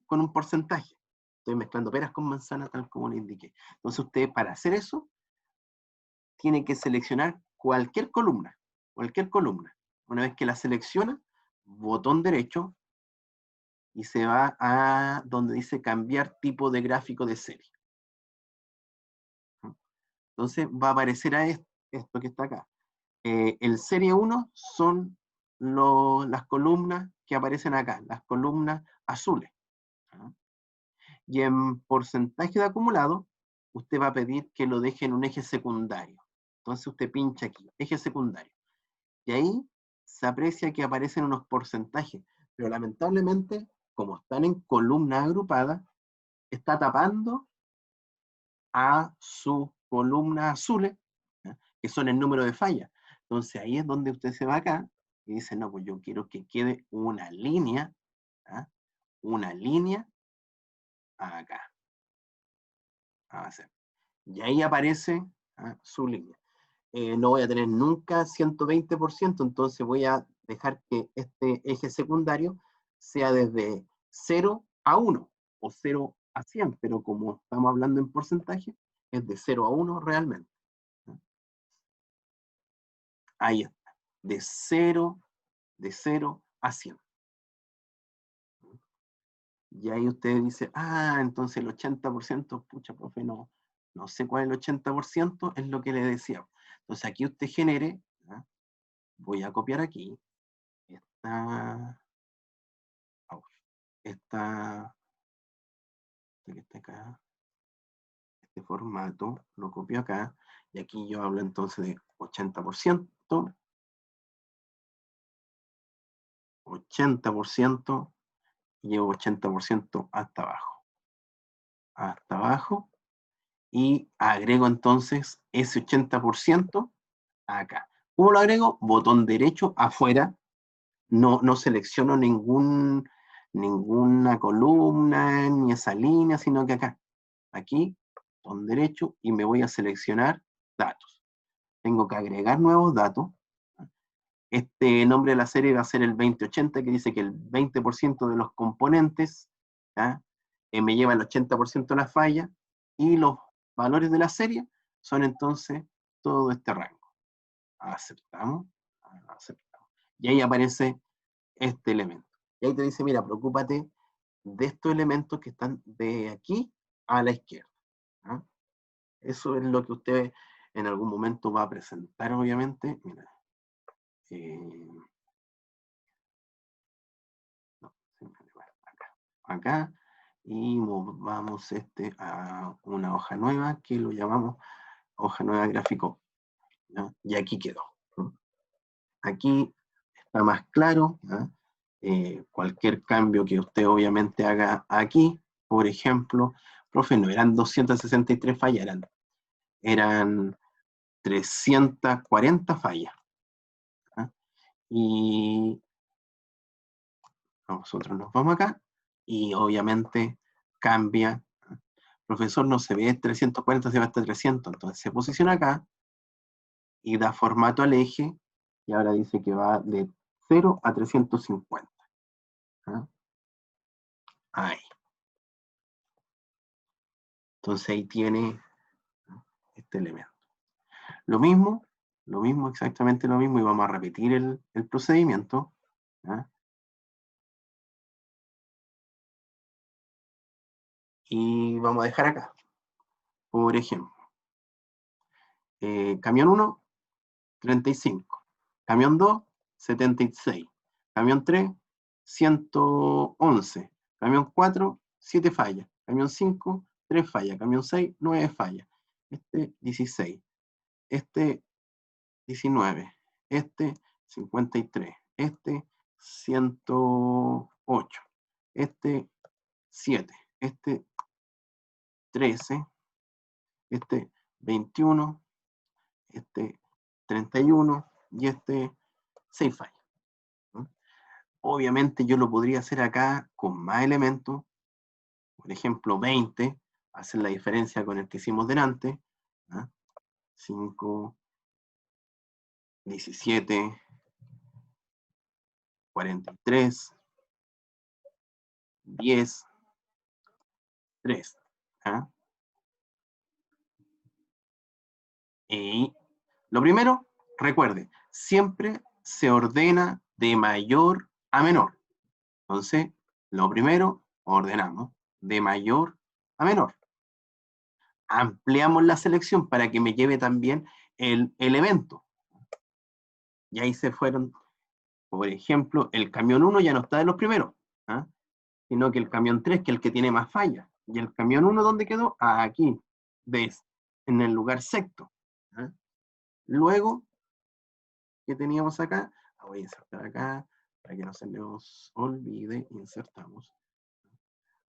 S1: con un porcentaje. Estoy mezclando peras con manzanas, tal como le indiqué. Entonces usted, para hacer eso, tiene que seleccionar cualquier columna. Una vez que la selecciona, botón derecho, y se va a donde dice cambiar tipo de gráfico de serie. Entonces va a aparecer a esto que está acá. El serie 1 son las columnas que aparecen acá, las columnas azules. ¿Ah? Y en porcentaje de acumulado, usted va a pedir que lo deje en un eje secundario. Entonces usted pincha aquí, eje secundario. Y ahí se aprecia que aparecen unos porcentajes, pero lamentablemente, como están en columnas agrupadas, está tapando a sus columnas azules, ¿ya?, que son el número de fallas. Entonces ahí es donde usted se va acá y dice, no, pues yo quiero que quede una línea, ¿ya?, una línea acá. Y ahí aparece, ¿ya?, su línea. No voy a tener nunca 120%, entonces voy a dejar que este eje secundario sea desde 0 a 1 o 0 a 100, pero como estamos hablando en porcentaje, es de 0 a 1 realmente. Ahí está, de 0 a 100. Y ahí usted dice, entonces el 80%, pucha, profe, no sé cuál es el 80%, es lo que le decía. Entonces aquí usted genere, ¿ya?, voy a copiar aquí, que está acá, este formato, lo copio acá, y aquí yo hablo entonces de 80%, 80%, y llevo 80% hasta abajo, y agrego entonces ese 80% acá. ¿Cómo lo agrego? Botón derecho afuera, no selecciono ninguna columna, ni esa línea, sino que acá, aquí, botón derecho, y me voy a seleccionar datos. Tengo que agregar nuevos datos. Este nombre de la serie va a ser el 2080, que dice que el 20% de los componentes, ¿ya?, me lleva el 80% de la falla, y los valores de la serie son entonces todo este rango. Aceptamos. Y ahí aparece este elemento. Y ahí te dice, mira, preocúpate de estos elementos que están de aquí a la izquierda. ¿Ah? Eso es lo que usted en algún momento va a presentar, obviamente. Mira, no, acá, y vamos a una hoja nueva que lo llamamos hoja nueva gráfico, ¿ya? Y aquí quedó, ¿no? Aquí está más claro, ¿ya? Cualquier cambio que usted obviamente haga aquí, por ejemplo, profe, no eran 263 fallas, eran 340 fallas, ¿ya? Y nosotros nos vamos acá y obviamente cambia. Profesor, no se ve 340, se va hasta 300, entonces se posiciona acá y da formato al eje y ahora dice que va de 0 a 350. ¿Ah? Ahí. Entonces ahí tiene este elemento. Lo mismo, exactamente lo mismo, y vamos a repetir el procedimiento. ¿Ah? Y vamos a dejar acá. Por ejemplo, camión 1, 35. Camión 2, 76. Camión 3, 111. Camión 4, 7 fallas. Camión 5, 3 fallas. Camión 6, 9 fallas. Este 16. Este 19. Este 53. Este 108. Este 7. Este 13. Este 21. Este 31. Y este 6 fallas. ¿No? Obviamente yo lo podría hacer acá con más elementos, por ejemplo 20, hacer la diferencia con el que hicimos delante, ¿ah? 5, 17, 43, 10, 3. ¿Ah? Y lo primero, recuerde, siempre se ordena de mayor a menor. Entonces, lo primero, ordenamos de mayor a menor. Ampliamos la selección para que me lleve también el evento. Y ahí se fueron, por ejemplo, el camión 1 ya no está de los primeros, ¿ah? Sino que el camión 3, que es el que tiene más fallas. Y el camión 1, ¿dónde quedó? Aquí, ¿ves? En el lugar sexto. ¿Ah? Luego, ¿qué teníamos acá? Voy a insertar acá, para que no se nos olvide, insertamos.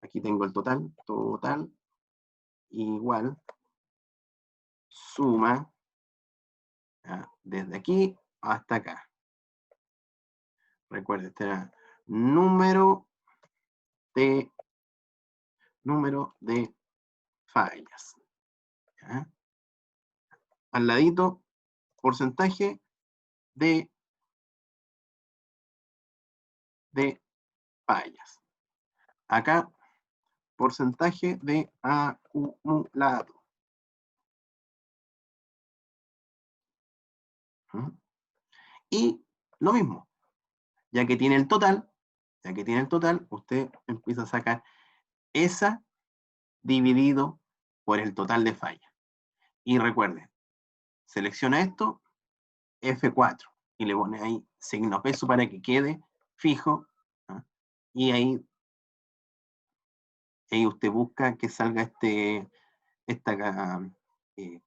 S1: Aquí tengo el total, igual, suma, ¿ah? Desde aquí hasta acá. Recuerde, este era número de fallas. ¿Ya? Al ladito, porcentaje de fallas. Acá, porcentaje de acumulado. ¿Mm? Y lo mismo, ya que tiene el total, usted empieza a sacar esa dividido por el total de fallas. Y recuerde, selecciona esto, F4, y le pone ahí signo peso para que quede fijo, ¿ah? Y ahí usted busca que salga esta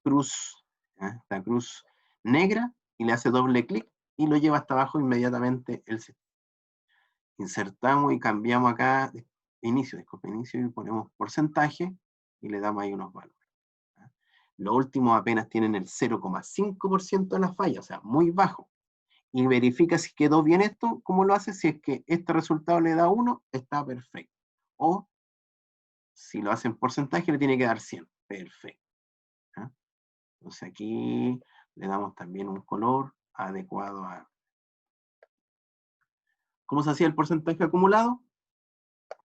S1: cruz, ¿ah? Esta cruz negra, y le hace doble clic y lo lleva hasta abajo inmediatamente el sistema. Insertamos y cambiamos acá inicio, y ponemos porcentaje y le damos ahí unos valores. ¿Ah? Los últimos apenas tienen el 0,5% de las fallas, o sea, muy bajo. Y verifica si quedó bien esto, ¿cómo lo hace? Si es que este resultado le da 1, está perfecto. O si lo hace en porcentaje, le tiene que dar 100. Perfecto. ¿Ah? Entonces aquí le damos también un color adecuado a... ¿Cómo se hacía el porcentaje acumulado?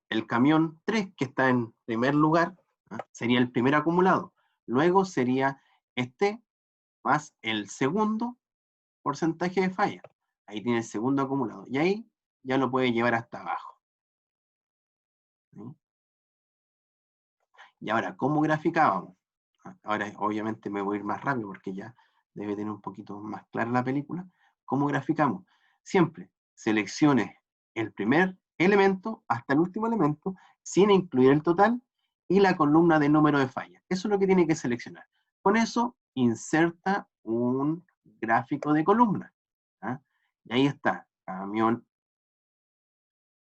S1: El camión 3, que está en primer lugar, ¿ah? Sería el primer acumulado. Luego sería este más el segundo porcentaje de falla. Ahí tiene el segundo acumulado. Y ahí ya lo puede llevar hasta abajo. ¿Sí? Y ahora, ¿cómo graficábamos? Ahora, obviamente, me voy a ir más rápido porque ya debe tener un poquito más clara la película. ¿Cómo graficamos? Siempre seleccione el primer elemento hasta el último elemento, sin incluir el total, y la columna de número de fallas. Eso es lo que tiene que seleccionar. Con eso, inserta un gráfico de columna. ¿Ah? Y ahí está, camión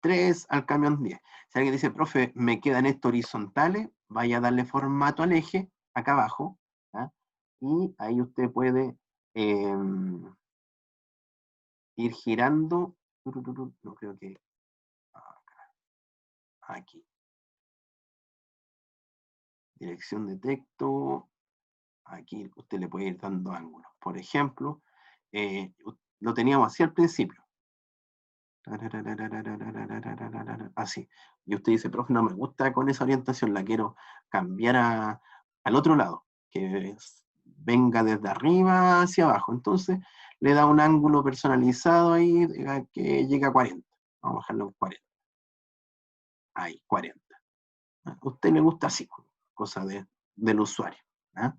S1: 3 al camión 10. Si alguien dice, profe, me quedan estos horizontales, vaya a darle formato al eje, acá abajo, ¿ah? Y ahí usted puede ir girando, no creo que, aquí, dirección de texto, aquí usted le puede ir dando ángulos. Por ejemplo, lo teníamos así al principio. Así. Y usted dice, profe, no me gusta con esa orientación, la quiero cambiar al otro lado, que venga desde arriba hacia abajo. Entonces, le da un ángulo personalizado ahí que llega a 40. Vamos a bajarlo en 40. Ahí, 40. ¿A usted le gusta así? Cosa del usuario. ¿Ah?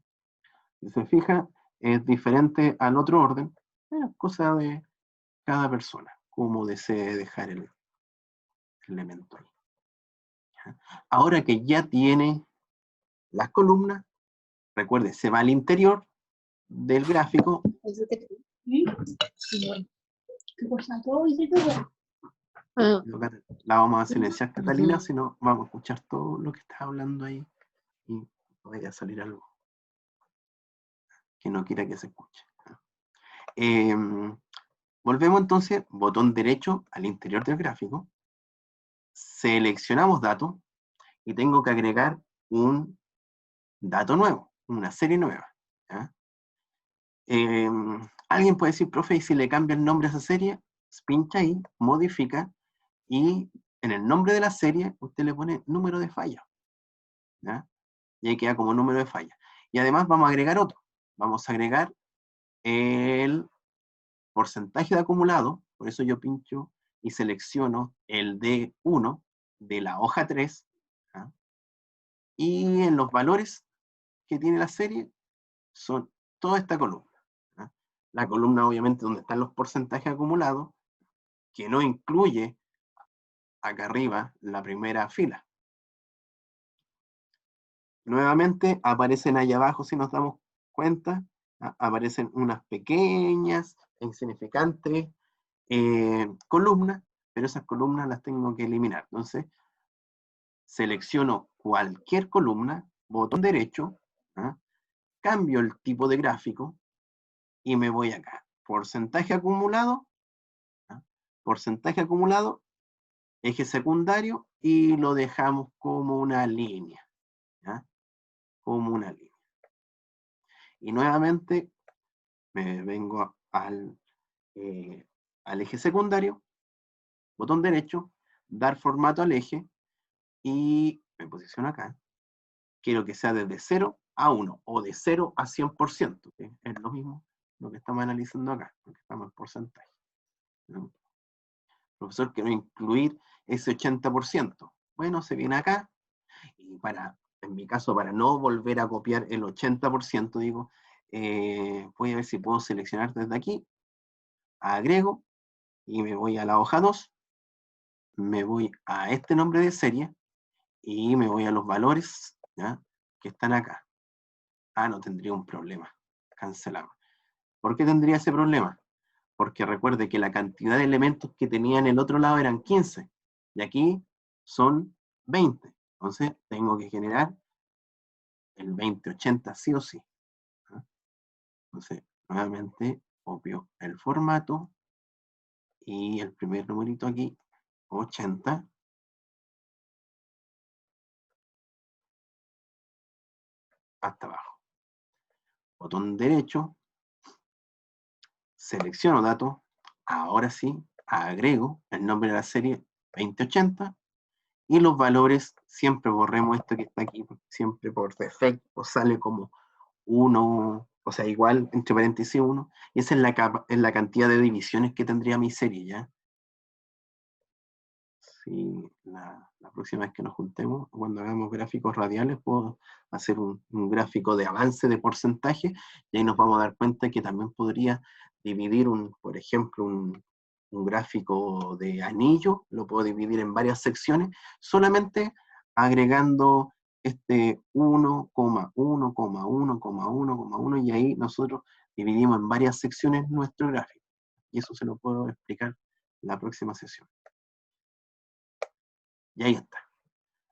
S1: Si se fija, es diferente al otro orden, cosa de cada persona, cómo desee dejar el elemento ahí. Ahora que ya tiene las columnas, recuerde, se va al interior del gráfico. La vamos a silenciar, Catalina, si no vamos a escuchar todo lo que está hablando ahí y podría salir algo que no quiera que se escuche. Volvemos entonces, botón derecho al interior del gráfico, seleccionamos datos y tengo que agregar un dato nuevo, una serie nueva. ¿Ya? Alguien puede decir, profe, y si le cambia el nombre a esa serie, pincha ahí, modifica, y en el nombre de la serie usted le pone número de falla. ¿Ya? Y ahí queda como número de falla. Y además vamos a agregar otro. Vamos a agregar el porcentaje de acumulado, por eso yo pincho y selecciono el D1 de la hoja 3, ¿ya? Y en los valores que tiene la serie son toda esta columna. ¿Ya? La columna obviamente donde están los porcentajes acumulados, que no incluye acá arriba la primera fila. Nuevamente aparecen ahí abajo, si nos damos cuenta, aparecen unas pequeñas, insignificantes columnas, pero esas columnas las tengo que eliminar. Entonces, selecciono cualquier columna, botón derecho, ¿ah? Cambio el tipo de gráfico y me voy acá. Porcentaje acumulado, ¿ah? Porcentaje acumulado, eje secundario, y lo dejamos como una línea. ¿Ya? Como una línea. Y nuevamente me vengo al eje secundario, botón derecho, dar formato al eje, y me posiciono acá. Quiero que sea desde 0 a 1, o de 0 a 100%, que es lo mismo lo que estamos analizando acá, porque estamos en porcentaje. ¿No? Profesor, quiero incluir ese 80%. Bueno, se viene acá, y en mi caso, para no volver a copiar el 80%, digo, voy a ver si puedo seleccionar desde aquí, agrego, y me voy a la hoja 2, me voy a este nombre de serie, y me voy a los valores, ¿ya? Que están acá. No tendría un problema. Cancelamos. ¿Por qué tendría ese problema? Porque recuerde que la cantidad de elementos que tenía en el otro lado eran 15, y aquí son 20. Entonces tengo que generar el 2080 sí o sí. Entonces, nuevamente, copio el formato, y el primer numerito aquí, 80, hasta abajo. Botón derecho, selecciono datos, ahora sí, agrego el nombre de la serie 2080, y los valores, siempre borremos esto que está aquí, porque siempre por defecto sale como 1, o sea, igual, entre paréntesis 1, y esa es la cantidad de divisiones que tendría mi serie, ¿ya? si la próxima vez que nos juntemos, cuando hagamos gráficos radiales, puedo hacer un gráfico de avance de porcentaje, y ahí nos vamos a dar cuenta que también podría dividir, por ejemplo, un gráfico de anillo, lo puedo dividir en varias secciones, solamente agregando este 1,1,1,1, y ahí nosotros dividimos en varias secciones nuestro gráfico. Y eso se lo puedo explicar la próxima sesión. Y ahí está.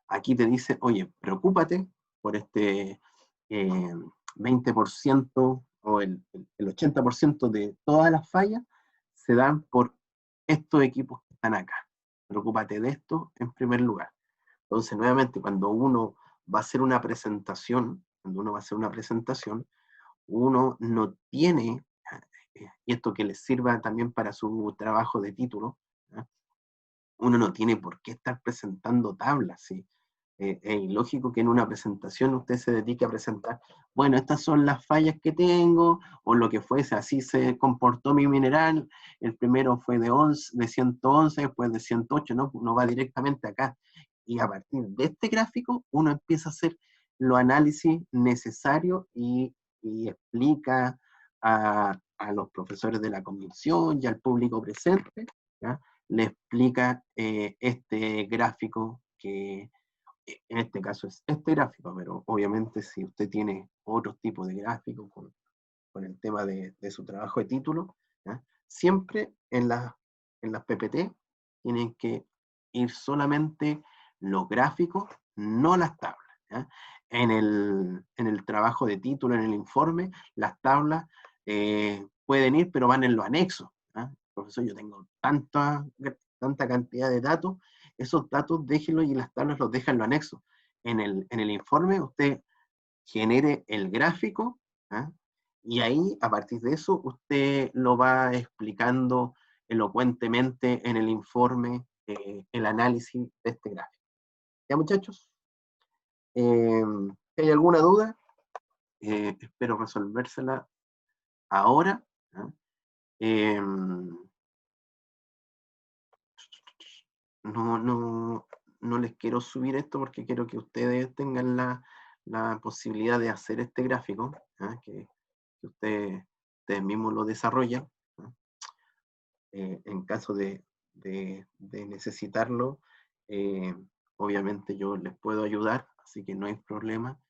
S1: Aquí te dice, oye, preocúpate por este 20% o el 80% de todas las fallas se dan por estos equipos que están acá. Preocúpate de esto en primer lugar. Entonces, nuevamente, cuando uno va a hacer una presentación, uno no tiene, y esto que les sirva también para su trabajo de título, ¿eh? Uno no tiene por qué estar presentando tablas, ¿sí? Es ilógico que en una presentación usted se dedique a presentar, bueno, estas son las fallas que tengo, o lo que fuese, así se comportó mi mineral, el primero fue de 111, después de 108, ¿no? Uno va directamente acá, y a partir de este gráfico, uno empieza a hacer los análisis necesarios y explica a los profesores de la comisión y al público presente, ¿ya? Le explica este gráfico que en este caso es este gráfico, pero obviamente si usted tiene otro tipo de gráfico con el tema de su trabajo de título, ¿ya? Siempre en las PPT tienen que ir solamente los gráficos, no las tablas, ¿ya? En el trabajo de título, en el informe, las tablas pueden ir, pero van en los anexos, ¿ya? Profesor, yo tengo tanta cantidad de datos, esos datos déjenlos y las tablas los dejan en los anexos. En el informe usted genere el gráfico, ¿ah? Y ahí, a partir de eso, usted lo va explicando elocuentemente en el informe, el análisis de este gráfico. ¿Ya, muchachos? Si hay alguna duda, espero resolvérsela ahora, ¿ah? No les quiero subir esto porque quiero que ustedes tengan la posibilidad de hacer este gráfico, ¿ah? Que ustedes mismos lo desarrollan, ¿ah? En caso de necesitarlo, obviamente yo les puedo ayudar, así que no hay problema.